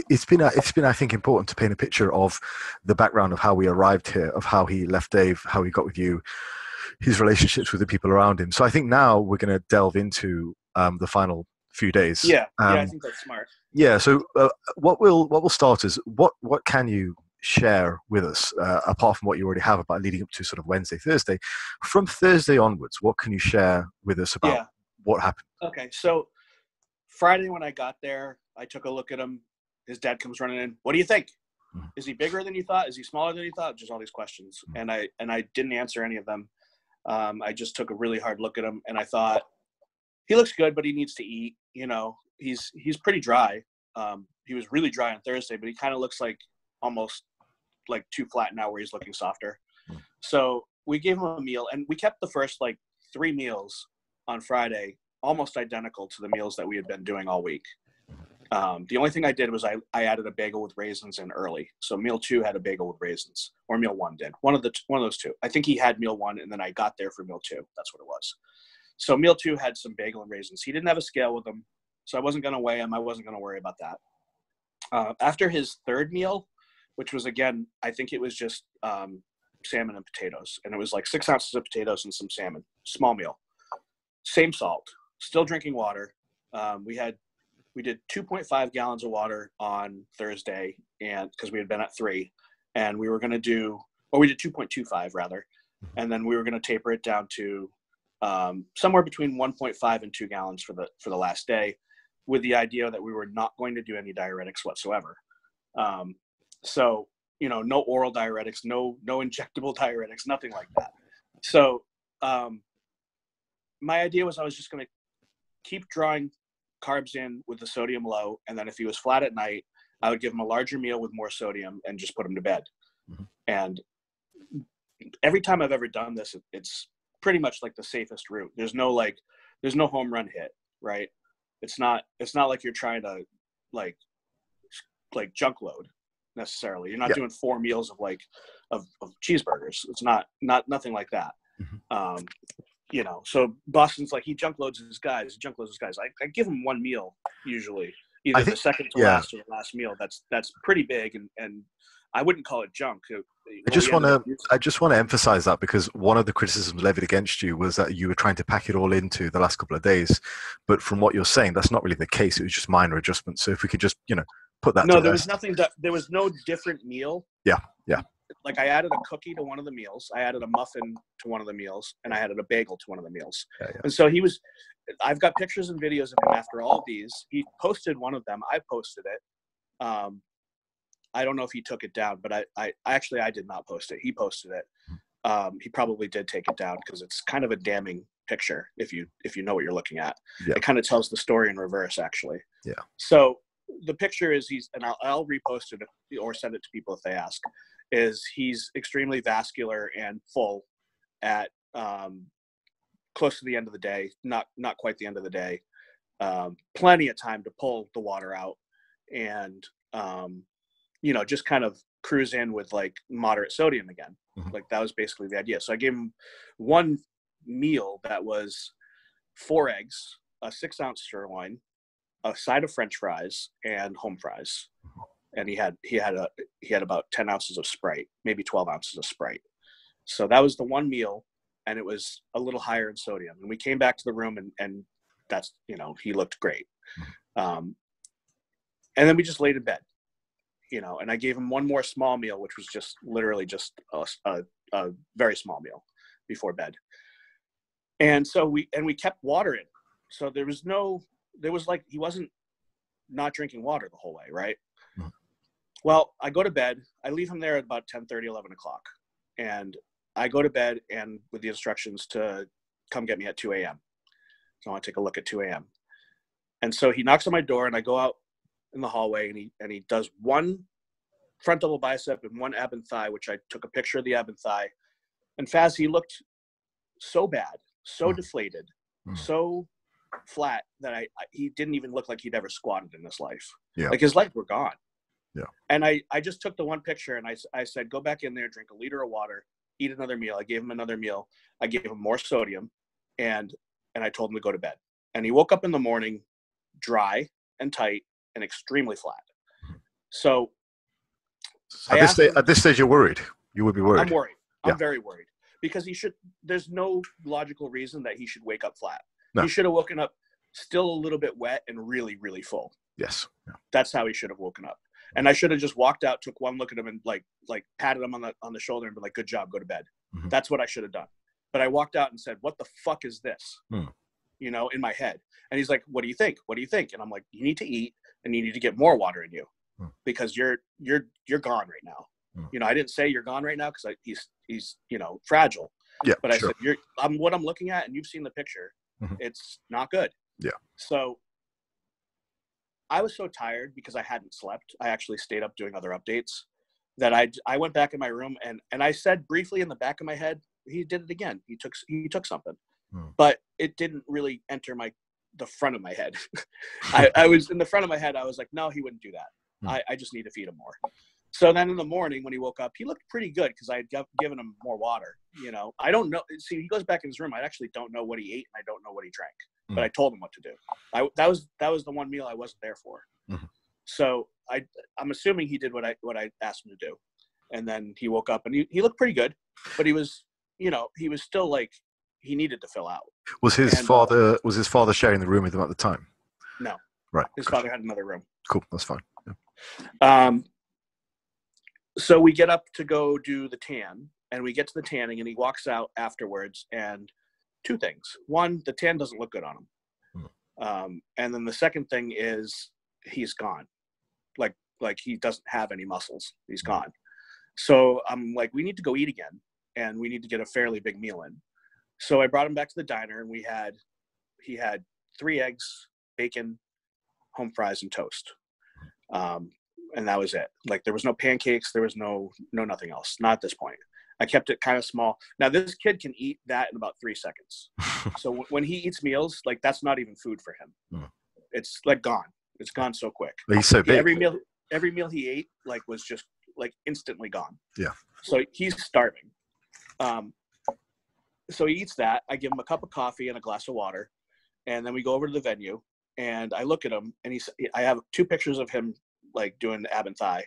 it's been I think important to paint a picture of the background of how we arrived here, of how he left Dave, how he got with you, his relationships with the people around him. So I think now we're going to delve into the final few days. Yeah, I think that's smart. Yeah. So what we'll start is what can you share with us apart from what you already have about leading up to sort of Wednesday, Thursday, from Thursday onwards? What can you share with us about Yeah. what happened? Okay. So Friday when I got there, I took a look at him. His dad comes running in. What do you think? Mhm. Is he bigger than you thought? Is he smaller than you thought? Just all these questions, Mhm. and I didn't answer any of them. I just took a really hard look at him, and I thought he looks good, but he needs to eat. He's pretty dry. He was really dry on Thursday, but he kind of looks like almost like too flat now, where he's looking softer. Mhm. So we gave him a meal, and we kept the first like 3 meals on Friday almost identical to the meals that we had been doing all week. The only thing I did was I added a bagel with raisins in early. So meal 2 had a bagel with raisins, or meal 1 did. One of those two. I think he had meal 1, and then I got there for meal 2. That's what it was. So meal 2 had some bagel and raisins. He didn't have a scale with him, so I wasn't going to weigh him. I wasn't going to worry about that. After his third meal, which was, again, I think it was just salmon and potatoes, and it was like 6 ounces of potatoes and some salmon, small meal. Same salt, still drinking water. We did 2.5 gallons of water on Thursday, and because we had been at 3, and we were going to we did 2.25 rather, and then we were going to taper it down to somewhere between 1.5 and 2 gallons for the last day, with the idea that we were not going to do any diuretics whatsoever. So no oral diuretics, no injectable diuretics, nothing like that. So my idea was I was just going to keep drawing carbs in with the sodium low, and then if he was flat at night, I would give him a larger meal with more sodium and just put him to bed. Mhm. And every time I've ever done this, it's pretty much like the safest route. There's no home run hit, right? It's not like you're trying to like junk load necessarily. You're not Yeah. doing 4 meals of cheeseburgers. It's nothing like that. Mhm. So Boston's like, he junk loads his guys. I give him 1 meal usually, I either the think, second to yeah. last or the last meal. That's pretty big, and I wouldn't call it junk. I just want to emphasize that, because one of the criticisms levied against you was that you were trying to pack it all into the last couple of days. But from what you're saying, that's not really the case. It was just minor adjustments. So if we could just, put that to there was rest. nothing. There was no different meal. Yeah, yeah. Like I added a cookie to one of the meals, I added a muffin to one of the meals, and I added a bagel to one of the meals. Yeah. And so I've got pictures and videos of him after all of these. He posted one of them. I posted it. I don't know if he took it down, but I did not post it. He posted it. He probably did take it down because it's kind of a damning picture if you know what you're looking at. Yeah. It kind of tells the story in reverse, actually. Yeah. So the picture is and I'll repost it or send it to people if they ask, is he's extremely vascular and full at close to the end of the day, not quite the end of the day. Plenty of time to pull the water out and just kind of cruise in with like moderate sodium again. Mhm. Like that was basically the idea. So I gave him 1 meal that was 4 eggs, a 6-ounce sirloin, a side of French fries, and home fries. And he had about 10 ounces of Sprite, maybe 12 ounces of Sprite. So that was the 1 meal, and it was a little higher in sodium. And we came back to the room, and that's he looked great. And then we just laid in bed, and I gave him 1 more small meal, which was just literally just a very small meal before bed. And so we kept water in. So there was like, he wasn't not drinking water the whole way, right? Mm-hmm. Well, I go to bed. I leave him there at about 10:30, 11 o'clock. And I go to bed and with the instructions to come get me at 2 a.m. So I want to take a look at 2 a.m. And so he knocks on my door and I go out in the hallway and he does one front double bicep and one ab and thigh, which I took a picture of the ab and thigh. And Faz, he looked so bad, so deflated, so flat that he didn't even look like he'd ever squatted in his life. Yeah. Like his legs were gone. Yeah. And I just took the one picture and I said, go back in there, drink a liter of water, eat another meal. I gave him another meal. I gave him more sodium and I told him to go to bed. And he woke up in the morning dry and tight and extremely flat. So at this stage, you're worried. You would be worried. I'm worried. I'm very worried because there's no logical reason that he should wake up flat. No. He should have woken up still a little bit wet and really, really full. Yes. Yeah. That's how he should have woken up. And I should have just walked out, took one look at him and like patted him on the shoulder and be like, good job, go to bed. Mm-hmm. That's what I should have done. But I walked out and said, what the fuck is this? You know, in my head. And he's like, what do you think? What do you think? And I'm like, you need to eat and you need to get more water in you because you're gone right now. You know, I didn't say you're gone right now because he's you know, fragile. Yeah. But I said, what I'm looking at, and you've seen the picture, it's not good. Yeah. So I was so tired because I hadn't slept. I actually stayed up doing other updates that I went back in my room and I said briefly in the back of my head, he did it again. He took something, but it didn't really enter the front of my head. I was in the front of my head. I was like, no, he wouldn't do that. I just need to feed him more. So then in the morning when he woke up, he looked pretty good because I had given him more water. You know, I don't know. See, he goes back in his room. I actually don't know what he ate and I don't know what he drank, but I told him what to do. That was the one meal I wasn't there for. So I'm assuming he did what I asked him to do. And then he woke up and he looked pretty good, but he was, you know, he was still like, he needed to fill out. Was his father sharing the room with him at the time? No. Right. His father had another room. Cool. That's fine. Yeah. So we get up to go do the tan and we get to the tanning and he walks out afterwards and two things. One, the tan doesn't look good on him. And then the second thing is he's gone. Like he doesn't have any muscles. He's gone. So I'm like, we need to go eat again and we need to get a fairly big meal in. So I brought him back to the diner and he had 3 eggs, bacon, home fries, and toast. And that was it. Like there was no pancakes. There was no nothing else. Not at this point. I kept it kind of small. Now this kid can eat that in about 3 seconds. So when he eats meals, like that's not even food for him. It's like gone. It's gone so quick. He's so big. Every meal he ate like was just like instantly gone. Yeah. So he's starving. So he eats that. I give him a cup of coffee and a glass of water. And then we go over to the venue and I look at him and I have 2 pictures of him like doing the ab and thigh.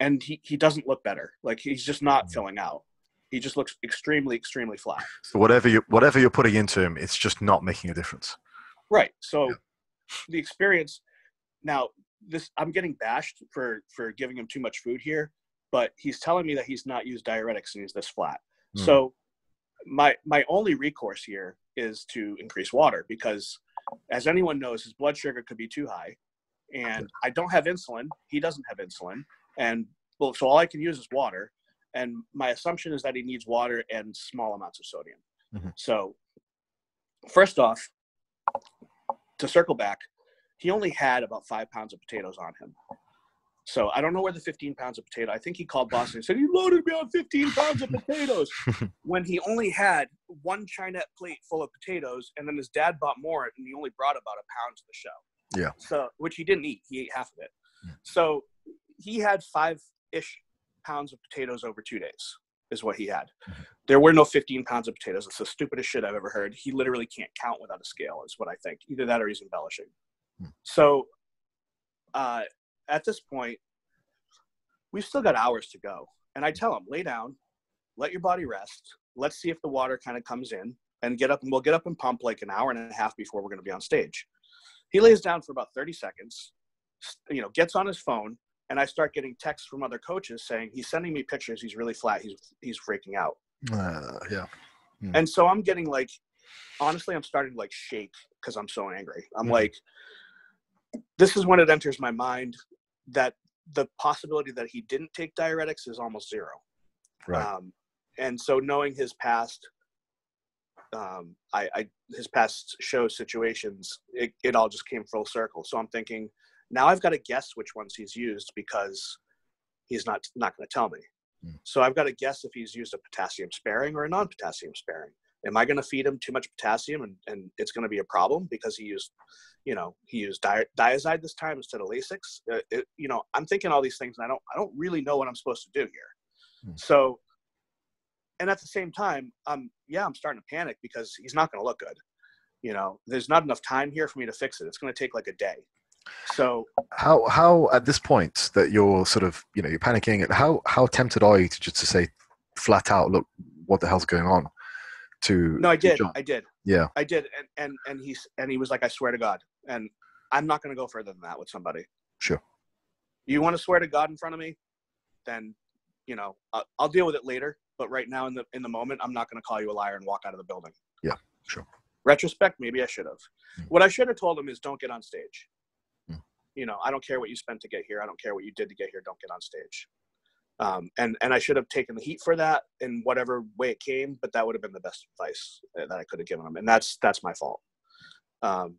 And he doesn't look better. Like he's just not filling out. He just looks extremely, extremely flat. So whatever you're putting into him, it's just not making a difference. Right. So the experience now, I'm getting bashed for giving him too much food here, but he's telling me that he's not used diuretics and he's this flat. So my only recourse here is to increase water because as anyone knows, his blood sugar could be too high and I don't have insulin. He doesn't have insulin. And so all I can use is water. And my assumption is that he needs water and small amounts of sodium. So first off, to circle back, he only had about 5 pounds of potatoes on him. So I don't know where the 15 pounds of potato, I think he called Boston and said, you loaded me on 15 pounds of potatoes when he only had 1 Chinette plate full of potatoes. And then his dad bought more and he only brought about a pound to the show. Yeah. So, which he didn't eat. He ate half of it. So he had 5-ish pounds of potatoes over 2 days is what he had. There were no 15 pounds of potatoes. It's the stupidest shit I've ever heard. He literally can't count without a scale is what I think. Either that or he's embellishing. So at this point, we've still got hours to go. And I tell him, lay down, let your body rest. Let's see if the water kind of comes in and get up and we'll get up and pump like an hour and a half before we're going to be on stage. He lays down for about 30 seconds, gets on his phone. And I start getting texts from other coaches saying he's sending me pictures. He's really flat. He's freaking out. Yeah. And so I'm getting like, honestly, I'm starting to like shake because I'm so angry. I'm like, this is when it enters my mind that the possibility that he didn't take diuretics is almost zero. Right. And so knowing his past, his past show situations, it all just came full circle. So I'm thinking, now I've got to guess which ones he's used because he's not going to tell me. So I've got to guess if he's used a potassium sparing or a non-potassium sparing. Am I going to feed him too much potassium and it's going to be a problem because he used Diazide this time instead of Lasix? I'm thinking all these things and I don't really know what I'm supposed to do here. So, and at the same time, I'm starting to panic because he's not going to look good. There's not enough time here for me to fix it. It's going to take like a day. So how at this point that you're sort of, you're panicking, and how tempted are you to just to say flat out, look, what the hell's going on? No, I did. Yeah. I did. And he was like, I swear to God. And I'm not going to go further than that with somebody. Sure. You want to swear to God in front of me? Then, I'll deal with it later. But right now in the moment, I'm not going to call you a liar and walk out of the building. Yeah, sure. Retrospect, maybe I should have. What I should have told him is don't get on stage. I don't care what you spent to get here. I don't care what you did to get here. Don't get on stage. And I should have taken the heat for that in whatever way it came, but that would have been the best advice that I could have given him. And that's my fault. And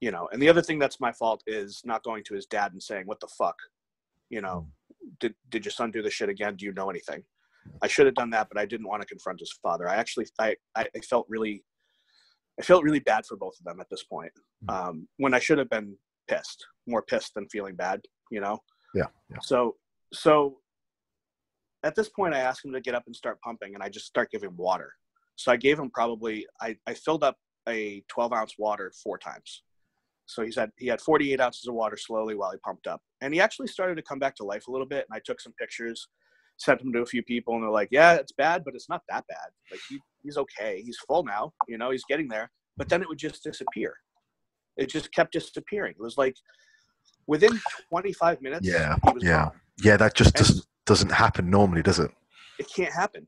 the other thing that's my fault is not going to his dad and saying, what the fuck, did your son do this shit again? Do you know anything? I should have done that, but I didn't want to confront his father. I felt really bad for both of them at this point. When I should have been more pissed than feeling bad, Yeah. So at this point, I asked him to get up and start pumping, and I just start giving him water. So I gave him I filled up a 12-ounce water 4 times. So he had 48 ounces of water slowly while he pumped up. And he actually started to come back to life a little bit, and I took some pictures, sent them to a few people, and they're like, yeah, it's bad, but it's not that bad. Like, he's okay. He's full now. He's getting there. But then it would just disappear. It just kept disappearing. It was like within 25 minutes, he was gone. Yeah, that just doesn't happen normally, does it? It can't happen.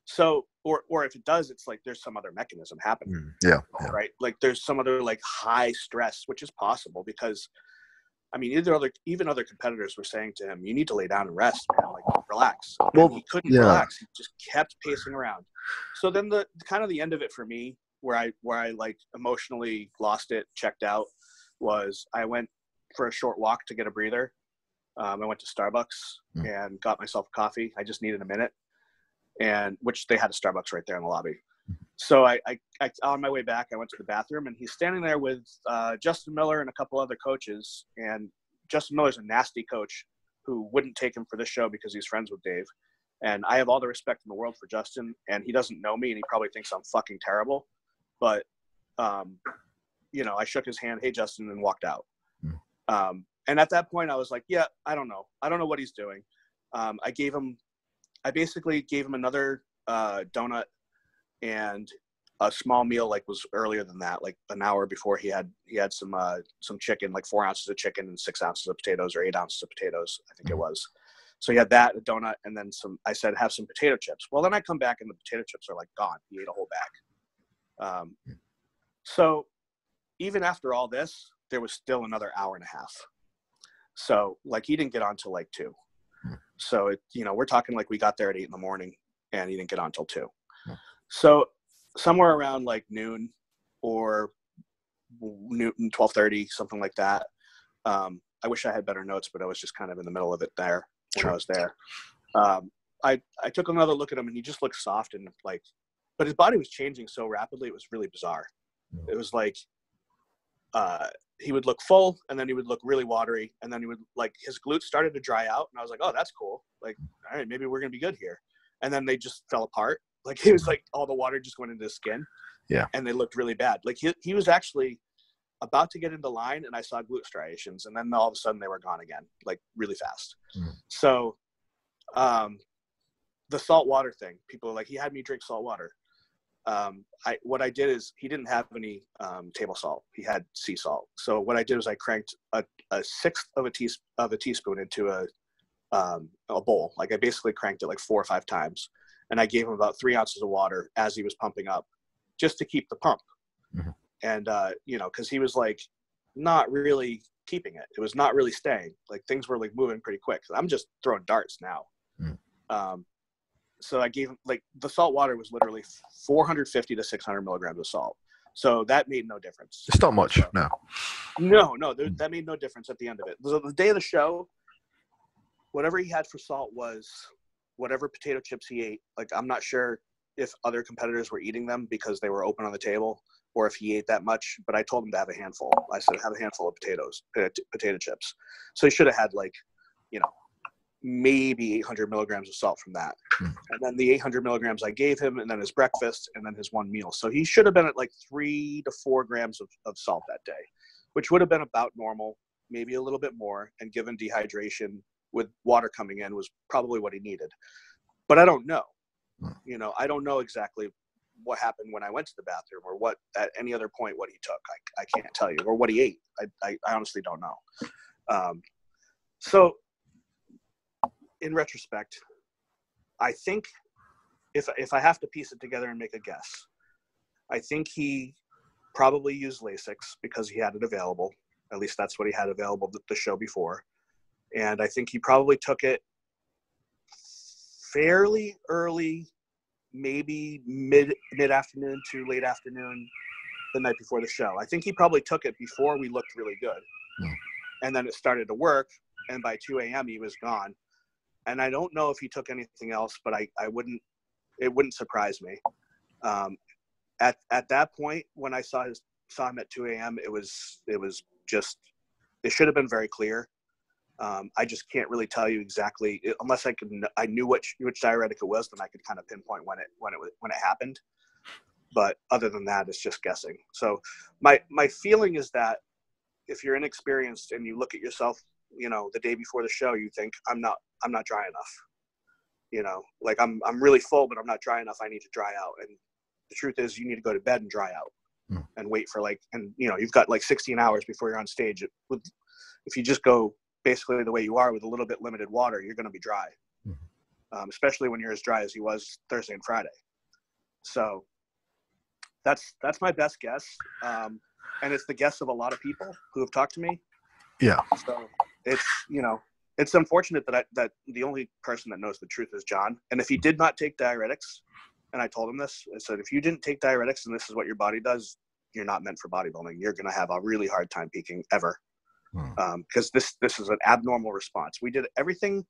So, or if it does, it's like there's some other mechanism happening. Yeah. Right? Like there's some other like high stress, which is possible because, I mean, even other competitors were saying to him, you need to lay down and rest, man, like relax. Well, he couldn't relax. He just kept pacing around. So then the kind of the end of it for me, where I like emotionally lost it, checked out, was I went for a short walk to get a breather. I went to Starbucks and got myself a coffee. I just needed a minute, and which they had a Starbucks right there in the lobby. So I on my way back, I went to the bathroom, and he's standing there with Justin Miller and a couple other coaches. And Justin Miller's a nasty coach who wouldn't take him for this show because he's friends with Dave. And I have all the respect in the world for Justin, and he doesn't know me, and he probably thinks I'm fucking terrible. But, I shook his hand, hey, Justin, and walked out. And at that point, I was like, yeah, I don't know. I don't know what he's doing. I basically gave him another donut and a small meal, like was earlier than that, like an hour before he had some chicken, like 4 ounces of chicken and 6 ounces of potatoes or 8 ounces of potatoes, I think it was. So he had that, a donut, and then I said, have some potato chips. Well, then I come back and the potato chips are like gone. He ate a whole bag. So even after all this, there was still another hour and a half. So like he didn't get on till like 2. So, we're talking like we got there at 8 a.m. and he didn't get on till 2. So somewhere around like noon or 12:30, something like that. I wish I had better notes, but I was just kind of in the middle of it there when I was there. I took another look at him and he just looked soft and like, but his body was changing so rapidly. It was really bizarre. It was like, he would look full and then he would look really watery. And then he would like, his glutes started to dry out. And I was like, oh, that's cool. Like, all right, maybe we're going to be good here. And then they just fell apart. Like it was like all the water just went into his skin. Yeah. And they looked really bad. Like he was actually about to get into line and I saw glute striations. And then all of a sudden they were gone again, like really fast. So, the salt water thing, people are like, he had me drink salt water. What I did is he didn't have any table salt. He had sea salt. So what I did was I cranked a sixth of a teaspoon into a bowl. Like I basically cranked it like 4 or 5 times, and I gave him about 3 ounces of water as he was pumping up, just to keep the pump. Mm-hmm. And because he was like not really keeping it. It was not really staying. Like things were like moving pretty quick. I'm just throwing darts now. So I gave him, like, the salt water was literally 450 to 600 milligrams of salt. So that made no difference. It's not much, no. No, that made no difference at the end of it. So the day of the show, whatever he had for salt was whatever potato chips he ate. Like, I'm not sure if other competitors were eating them because they were open on the table, or if he ate that much, but I told him to have a handful. I said, have a handful of potato chips. So he should have had, like, maybe 800 milligrams of salt from that. And then the 800 milligrams I gave him, and then his breakfast, and then his one meal. So he should have been at like 3 to 4 grams of salt that day, which would have been about normal, maybe a little bit more. And given dehydration with water coming in was probably what he needed. But I don't know. I don't know exactly what happened when I went to the bathroom, or what at any other point what he took. I can't tell you, or what he ate. I honestly don't know. So in retrospect, I think if I have to piece it together and make a guess, I think he probably used Lasix because he had it available. At least that's what he had available the show before. And I think he probably took it fairly early, maybe mid-afternoon to late afternoon the night before the show. I think he probably took it before we looked really good. And then it started to work, and by 2 a.m. he was gone. And I don't know if he took anything else, but it wouldn't surprise me. At that point, when I saw him at 2 a.m., it was just, it should have been very clear. I just can't really tell you exactly, unless I knew which diuretic it was, then I could kind of pinpoint when it happened. But other than that, it's just guessing. So my feeling is that if you're inexperienced and you look at yourself, the day before the show, you think, I'm not dry enough. Like I'm really full, but I'm not dry enough. I need to dry out. And the truth is, you need to go to bed and dry out and wait for you've got like 16 hours before you're on stage. If you just go basically the way you are with a little bit limited water, you're going to be dry, especially when you're as dry as he was Thursday and Friday. So that's my best guess. And it's the guess of a lot of people who have talked to me. Yeah. So it's, it's unfortunate that the only person that knows the truth is John. And if he did not take diuretics, and I told him this, I said, if you didn't take diuretics and this is what your body does, you're not meant for bodybuilding. You're going to have a really hard time peaking ever. Because this is an abnormal response. We did everything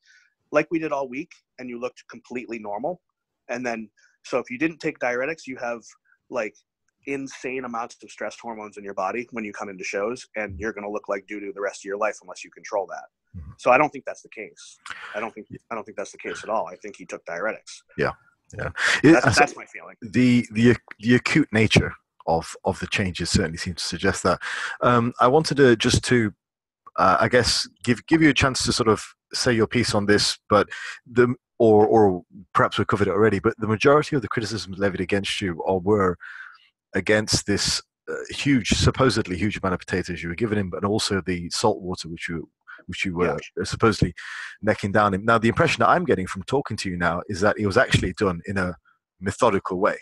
like we did all week, and you looked completely normal. And then, so if you didn't take diuretics, you have like insane amounts of stress hormones in your body when you come into shows, and you're going to look like doo-doo the rest of your life unless you control that. So I don't think that's the case. I don't think that's the case at all. I think he took diuretics. Yeah. That's my feeling. The acute nature of the changes certainly seems to suggest that. I wanted to I guess give you a chance to sort of say your piece on this, but or perhaps we covered it already, but the majority of the criticisms levied against you were against this supposedly huge amount of potatoes you were giving him, but also the salt water which you were supposedly necking down him. Now, the impression that I'm getting from talking to you now is that it was actually done in a methodical way,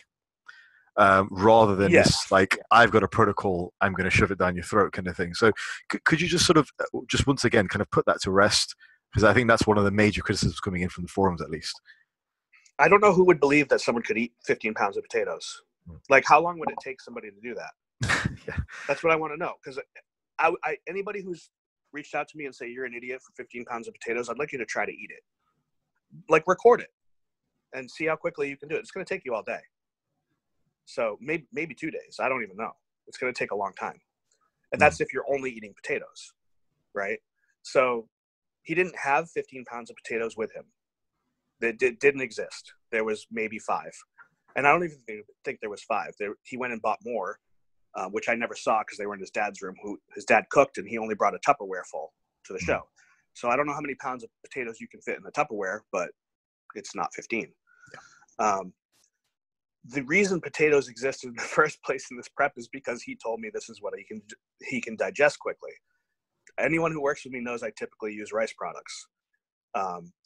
rather than this, like, I've got a protocol, I'm going to shove it down your throat kind of thing. So could you just sort of, just once again, kind of put that to rest? Because I think that's one of the major criticisms coming in from the forums, at least. I don't know who would believe that someone could eat 15 pounds of potatoes. Like, how long would it take somebody to do that? That's what I want to know. Because anybody who's reached out to me and say you're an idiot for 15 pounds of potatoes, I'd like you to try to eat it. Like, record it and see how quickly you can do it. It's going to take you all day. So maybe 2 days. I don't even know. It's going to take a long time. And that's if you're only eating potatoes, right? So he didn't have 15 pounds of potatoes with him. They didn't exist. There was maybe 5. And I don't even think there was 5. He went and bought more, which I never saw because they were in his dad's room. His dad cooked, and he only brought a Tupperware full to the show. So I don't know how many pounds of potatoes you can fit in the Tupperware, but it's not 15. Yeah. The reason potatoes existed in the first place in this prep is because he told me this is what he can digest quickly. Anyone who works with me knows I typically use rice products,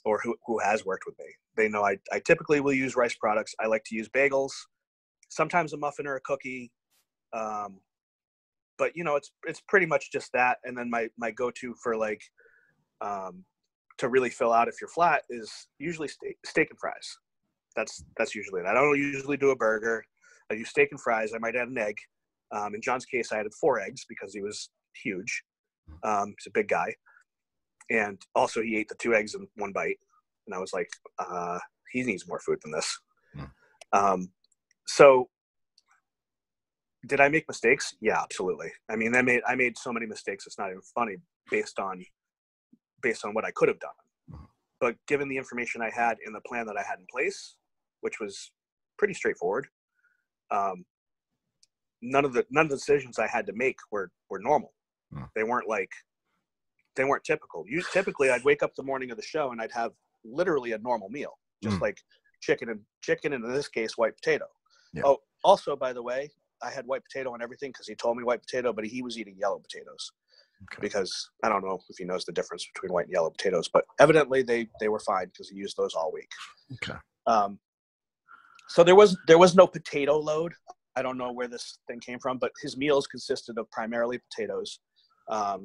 or who has worked with me. They know I typically will use rice products. I like to use bagels, sometimes a muffin or a cookie. But it's pretty much just that. And then my go-to for like to really fill out if you're flat is usually steak and fries. That's usually it. I don't usually do a burger. I use steak and fries. I might add an egg. In John's case, I added 4 eggs because he was huge. He's a big guy. And also he ate the 2 eggs in one bite. And I was like, he needs more food than this. So did I make mistakes? Yeah, absolutely. I mean, I made so many mistakes. It's not even funny based on what I could have done. But given the information I had in the plan that I had in place, which was pretty straightforward, none of the decisions I had to make were normal. They weren't typical. Typically, I'd wake up the morning of the show and I'd have literally a normal meal, just like chicken, and in this case, white potato. Yeah. Oh, also, by the way, I had white potato and everything because he told me white potato, but he was eating yellow potatoes. Okay. Because I don't know if he knows the difference between white and yellow potatoes, but evidently they were fine because he used those all week. Okay. So there was no potato load. I don't know where this thing came from, but his meals consisted of primarily potatoes,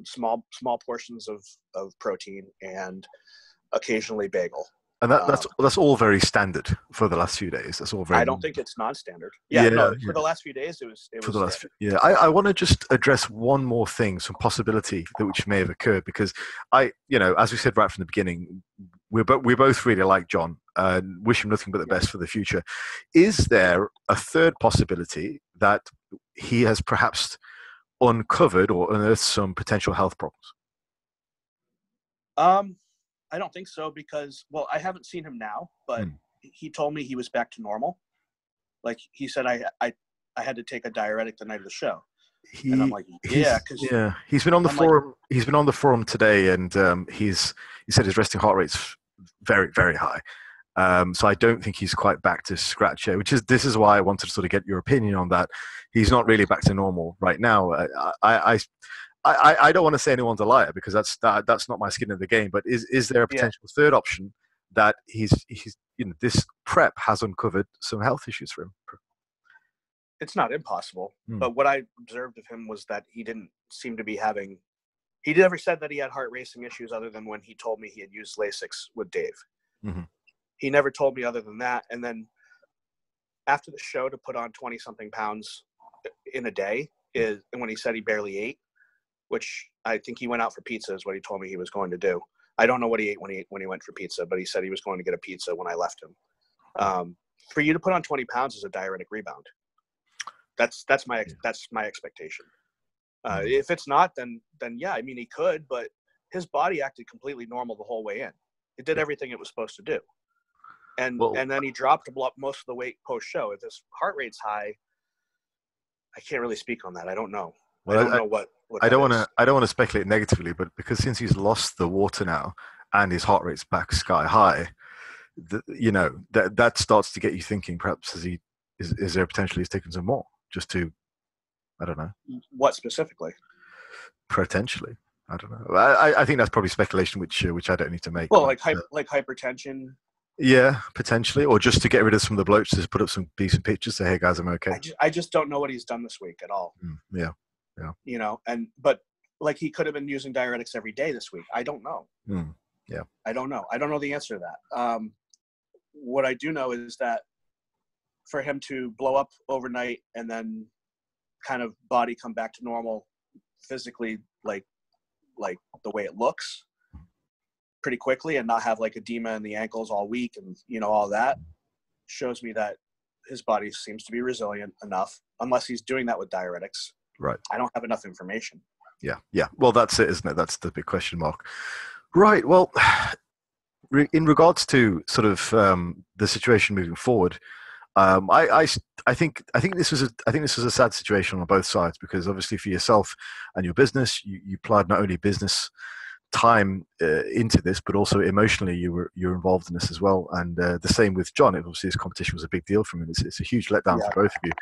small portions of protein, and occasionally bagel. And that's all very standard for the last few days. That's all very. I don't think it's non-standard. For the last few days, it was. I want to just address one more thing, some possibility which may have occurred, because as we said right from the beginning, we both really like John. Wish him nothing but the best for the future. Is there a third possibility that he has perhaps uncovered or unearthed some potential health problems? I don't think so because, well, I haven't seen him now, but he told me he was back to normal. Like he said, I had to take a diuretic the night of the show. And I'm like, he's been on the forum. He's been on the forum today, and he said his resting heart rate's very, very high. So I don't think he's quite back to scratch yet. This is why I wanted to sort of get your opinion on that. He's not really back to normal right now. I don't want to say anyone's a liar because that's not my skin in the game. But is there a potential third option that he's this prep has uncovered some health issues for him? It's not impossible, but what I observed of him was that he didn't seem to be having. He never said that he had heart racing issues, other than when he told me he had used Lasix with Dave. Mm-hmm. He never told me other than that. And then after the show, to put on 20-something pounds in a day is, and when he said he barely ate, which I think he went out for pizza is what he told me he was going to do. I don't know what he ate when he went for pizza, but he said he was going to get a pizza when I left him. For you to put on 20 pounds is a diuretic rebound. That's my expectation. If it's not, then yeah, I mean, he could, but his body acted completely normal the whole way in. It did everything it was supposed to do. And then he dropped most of the weight post-show. If his heart rate's high, I can't really speak on that. I don't know. Well, I don't know what I don't want to speculate negatively, but because since he's lost the water now and his heart rate's back sky high, that starts to get you thinking. Perhaps is there potentially he's taken some more just to, I don't know. What specifically? Potentially, I don't know. I think that's probably speculation, which I don't need to make. Well, like hypertension. Yeah, potentially, or just to get rid of some of the blokes, just put up some decent pictures. Say, hey guys, I'm okay. I just don't know what he's done this week at all. Yeah. But like he could have been using diuretics every day this week. I don't know. Yeah. I don't know. I don't know the answer to that. What I do know is that for him to blow up overnight and then kind of body come back to normal physically, like the way it looks pretty quickly, and not have like edema in the ankles all week and all that, shows me that his body seems to be resilient enough, unless he's doing that with diuretics. Right. I don't have enough information. Yeah. Well, that's it, isn't it? That's the big question mark. Right. Well, in regards to sort of the situation moving forward, I think this was a sad situation on both sides, because obviously for yourself and your business, you applied not only business time into this, but also emotionally you're involved in this as well. And the same with John. Obviously, this competition was a big deal for him. It's a huge letdown for both of you.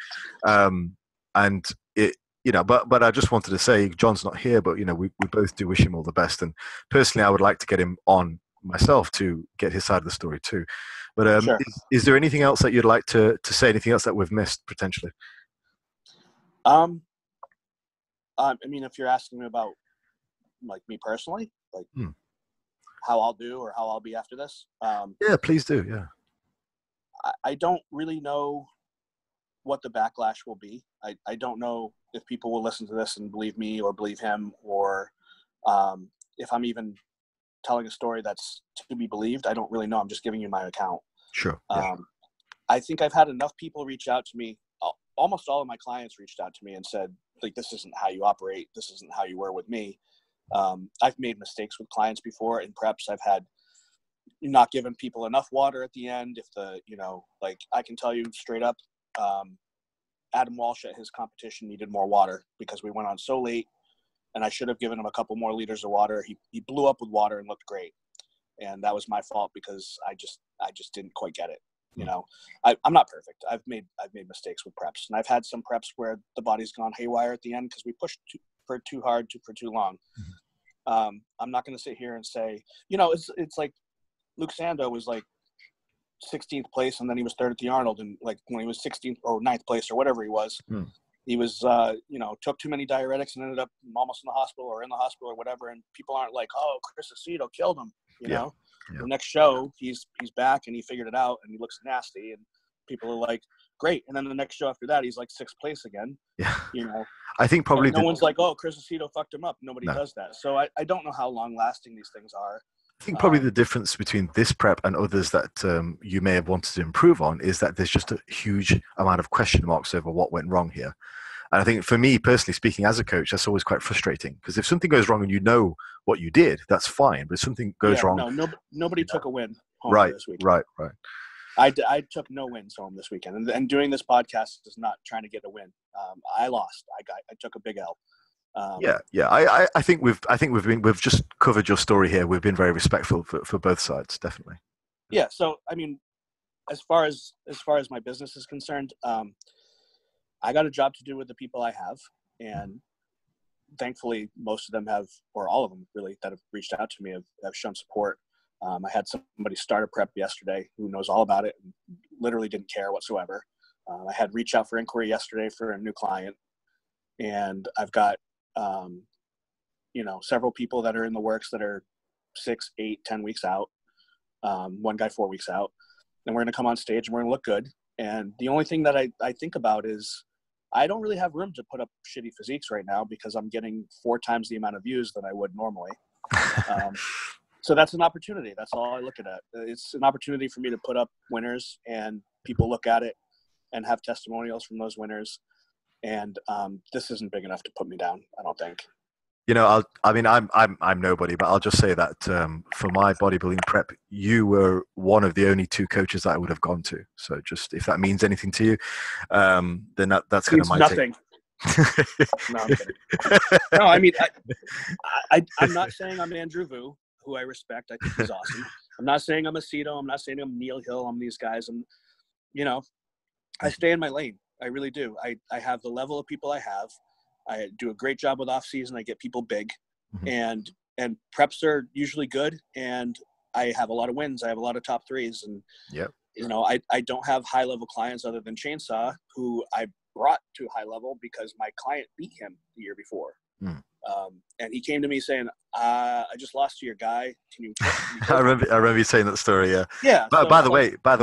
And it. But I just wanted to say, John's not here, but we both do wish him all the best. And personally, I would like to get him on myself to get his side of the story too. But Sure. is there anything else that you'd like to say? Anything else that we've missed potentially? I mean, if you're asking me about like me personally, like how I'll do or how I'll be after this, yeah, please do. Yeah, I don't really know what the backlash will be. I don't know if people will listen to this and believe me or believe him, or if I'm even telling a story that's to be believed. I don't really know. I'm just giving you my account. sure. Yeah. I think I've had enough people reach out to me. Almost all of my clients reached out to me and said, like, this isn't how you operate. This isn't how you were with me. I've made mistakes with clients before in preps. I've had not given people enough water at the end. If like I can tell you straight up, Adam Walsh at his competition needed more water because we went on so late, and I should have given him a couple more liters of water. He blew up with water and looked great. And that was my fault because I just didn't quite get it. I'm not perfect. I've made mistakes with preps, and I've had some preps where the body's gone haywire at the end because we pushed for too hard for too long. I'm not going to sit here and say, it's like Luke Sando was like 16th place, and then he was third at the Arnold, and like when he was 16th or 9th place or whatever he was, he was took too many diuretics and ended up almost in the hospital or in the hospital or whatever. And people aren't like, oh, Chris Aceto killed him. Yeah. The next show he's back and he figured it out and he looks nasty, and people are like, great. And then the next show after that he's like 6th place again. Yeah. I think probably no one's like, oh, Chris Aceto fucked him up. Nobody does that. So I don't know how long lasting these things are. I think probably the difference between this prep and others that you may have wanted to improve on is that there's just a huge amount of question marks over what went wrong here. And I think for me personally speaking, as a coach, that's always quite frustrating, because if something goes wrong and you know what you did, that's fine. But if something goes wrong, nobody took a win home this weekend. Right. I took no wins home this weekend, and doing this podcast is not trying to get a win. I lost. I took a big L. I think we've just covered your story here. We've been very respectful for both sides, definitely. Yeah. So I mean, as far as my business is concerned, I got a job to do with the people I have, and thankfully most of them have, or all of them really, that have reached out to me have shown support. I had somebody start a prep yesterday who knows all about it and literally didn't care whatsoever. I had reach out for inquiry yesterday for a new client, and I've got several people that are in the works that are 6, 8, 10 weeks out. One guy 4 weeks out, and we're going to come on stage and we're going to look good. And the only thing that I think about is I don't really have room to put up shitty physiques right now because I'm getting 4 times the amount of views that I would normally. So that's an opportunity. That's all I look at it. It's an opportunity for me to put up winners and people look at it and have testimonials from those winners. And this isn't big enough to put me down, I don't think. I'm nobody, but I'll just say that for my bodybuilding prep, you were one of the only 2 coaches that I would have gone to. So just if that means anything to you, then that's kind of my nothing. No, I'm kidding. No, I mean, I'm not saying I'm Andrew Vu, who I respect. I think he's awesome. I'm not saying I'm Aceto. I'm not saying I'm Neil Hill. I'm these guys. I stay in my lane. I really do. I have the level of people I have. I do a great job with off season. I get people big, and preps are usually good. And I have a lot of wins. I have a lot of top 3s, and I don't have high level clients other than Chainsaw, who I brought to high level because my client beat him the year before. And he came to me saying, I just lost to your guy. Can you I remember you saying that story. Yeah. Yeah. By the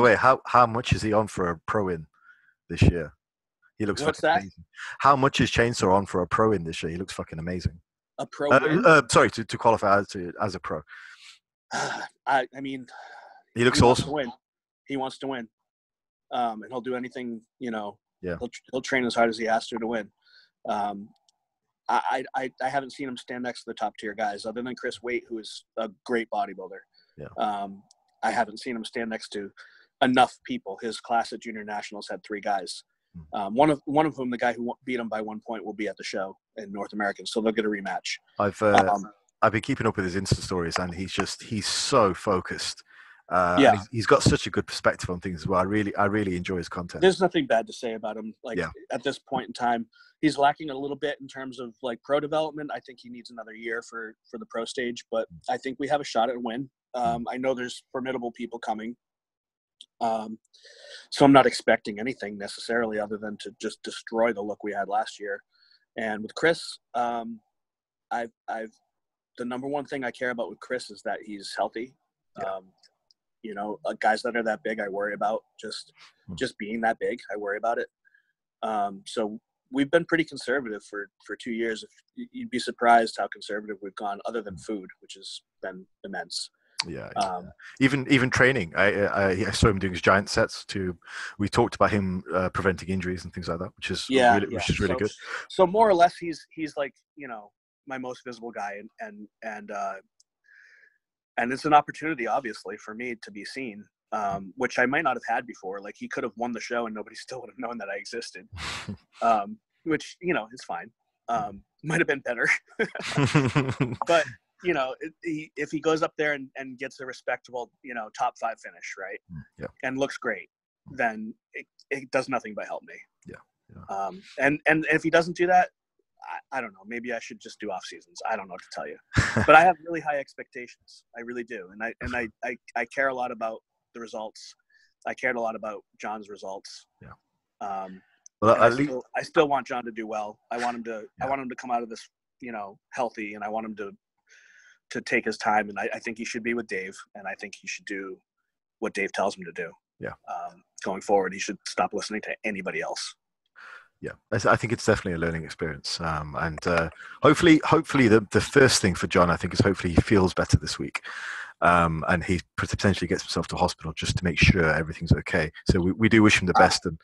way, how much is he on for a pro win this year? He looks fucking amazing. How much is Chainsaw on for a pro in this year? He looks fucking amazing. A pro win? Sorry, to qualify as a pro. I mean, he looks awesome. He wants to win. And he'll do anything, Yeah. He'll train as hard as he has to win. I haven't seen him stand next to the top tier guys other than Chris Waite, who is a great bodybuilder. Yeah. I haven't seen him stand next to enough people. His class at Junior Nationals had 3 guys. One of whom, the guy who beat him by 1 point, will be at the show in North American, so they'll get a rematch. I've been keeping up with his Insta stories, and he's so focused. He's got such a good perspective on things as well. I really enjoy his content. There's nothing bad to say about him. At this point in time, he's lacking a little bit in terms of like pro development. I think he needs another year for the pro stage, but I think we have a shot at a win. I know there's formidable people coming. So I'm not expecting anything necessarily other than to just destroy the look we had last year. And with Chris, I've the number one thing I care about with Chris is that he's healthy. Guys that are that big, I worry about just being that big. I worry about it. So we've been pretty conservative for 2 years. You'd be surprised how conservative we've gone, other than food, which has been immense. Yeah. Even training. I saw him doing his giant sets too. We talked about him preventing injuries and things like that, which is really good. So more or less, he's like, my most visible guy, and it's an opportunity, obviously, for me to be seen, which I might not have had before. Like, he could have won the show and nobody still would have known that I existed, which, is fine. Might have been better. But, if he goes up there and gets a respectable, top 5 finish, right, and looks great, then it does nothing but help me. Yeah. And if he doesn't do that, I don't know. Maybe I should just do off seasons. I don't know what to tell you, but I have really high expectations. I really do, and I care a lot about the results. I cared a lot about John's results. Yeah. Well, I still want John to do well. I want him to. Yeah. I want him to come out of this, healthy, and I want him to take his time. And I think he should be with Dave, and I think he should do what Dave tells him to do. Yeah. Going forward, he should stop listening to anybody else. Yeah, I think it's definitely a learning experience, and hopefully, the first thing for John, I think, is hopefully he feels better this week, and he potentially gets himself to hospital just to make sure everything's okay. So we do wish him the best. And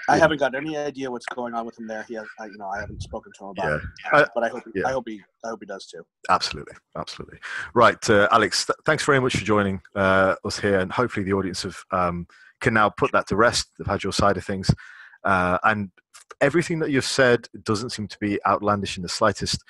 I haven't got any idea what's going on with him there. I haven't spoken to him about it, but I hope he does too. Absolutely. Right, Alex, thanks very much for joining us here, and hopefully the audience can now put that to rest. They've had your side of things. And everything that you've said doesn't seem to be outlandish in the slightest.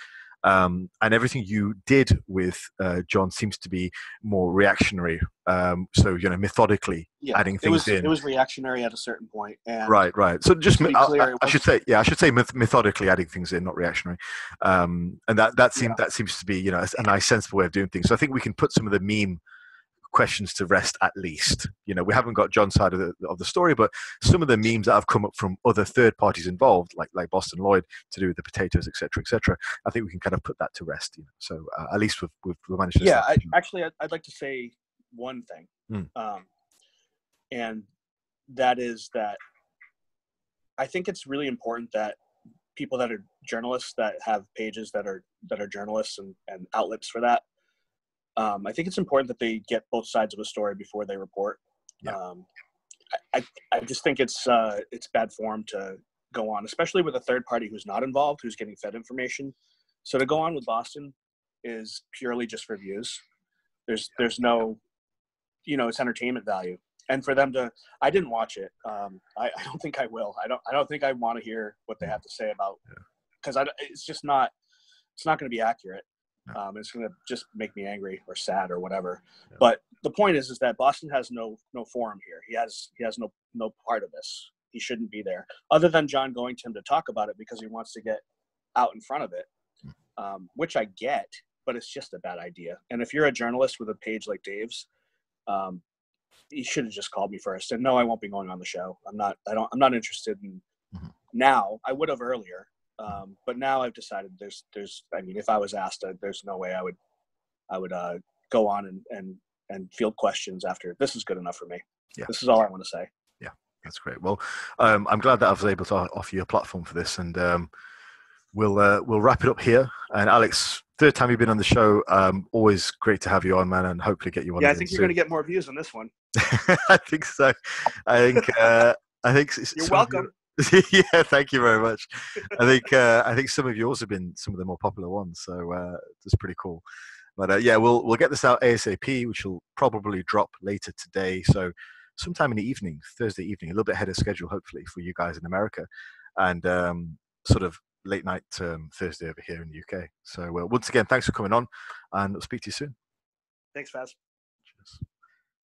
And everything you did with John seems to be more reactionary. So, methodically adding things in. It was reactionary at a certain point. And right. So just, I should say methodically adding things in, not reactionary. And that seems to be, a nice, sensible way of doing things. So I think we can put some of the meme questions to rest, at least. We haven't got John's side of the story, but some of the memes that have come up from other third parties involved, like Boston Lloyd, to do with the potatoes, etc., I think we can kind of put that to rest. So at least we've managed to. Yeah, I'd like to say one thing, and that is that I think it's really important that people that are journalists, that have pages that are journalists and outlets for that, I think it's important that they get both sides of a story before they report. Yeah. I just think it's bad form to go on, especially with a third party who's not involved, who's getting fed information. So to go on with Boston is purely just for views. There's no, it's entertainment value. And for them to, I didn't watch it. I don't think I will. I don't think I want to hear what they have to say about, because it's just not. It's not going to be accurate. It's going to just make me angry or sad or whatever. Yeah. But the point is that Boston has no forum here. He has no part of this. He shouldn't be there, other than John going to him to talk about it because he wants to get out in front of it, which I get, but it's just a bad idea. And if you're a journalist with a page like Dave's, he should have just called me first. And no, I won't be going on the show. I'm not interested in now. I would have earlier. But now I've decided if I was asked, there's no way I would go on and field questions after. This is good enough for me. Yeah. This is all I want to say. Yeah, that's great. Well, I'm glad that I was able to offer you a platform for this, and we'll wrap it up here. And Alex, third time you've been on the show. Always great to have you on, man, and hopefully get you on. Yeah, I think you're going to get more views on this one. I think so. I think you're welcome. Yeah, thank you very much. I think some of yours have been some of the more popular ones, so it's pretty cool. But we'll get this out ASAP, which will probably drop later today. So sometime in the evening, Thursday evening, a little bit ahead of schedule, hopefully for you guys in America, and sort of late night Thursday over here in the UK. So once again, thanks for coming on, and I'll speak to you soon. Thanks, Faz. Cheers.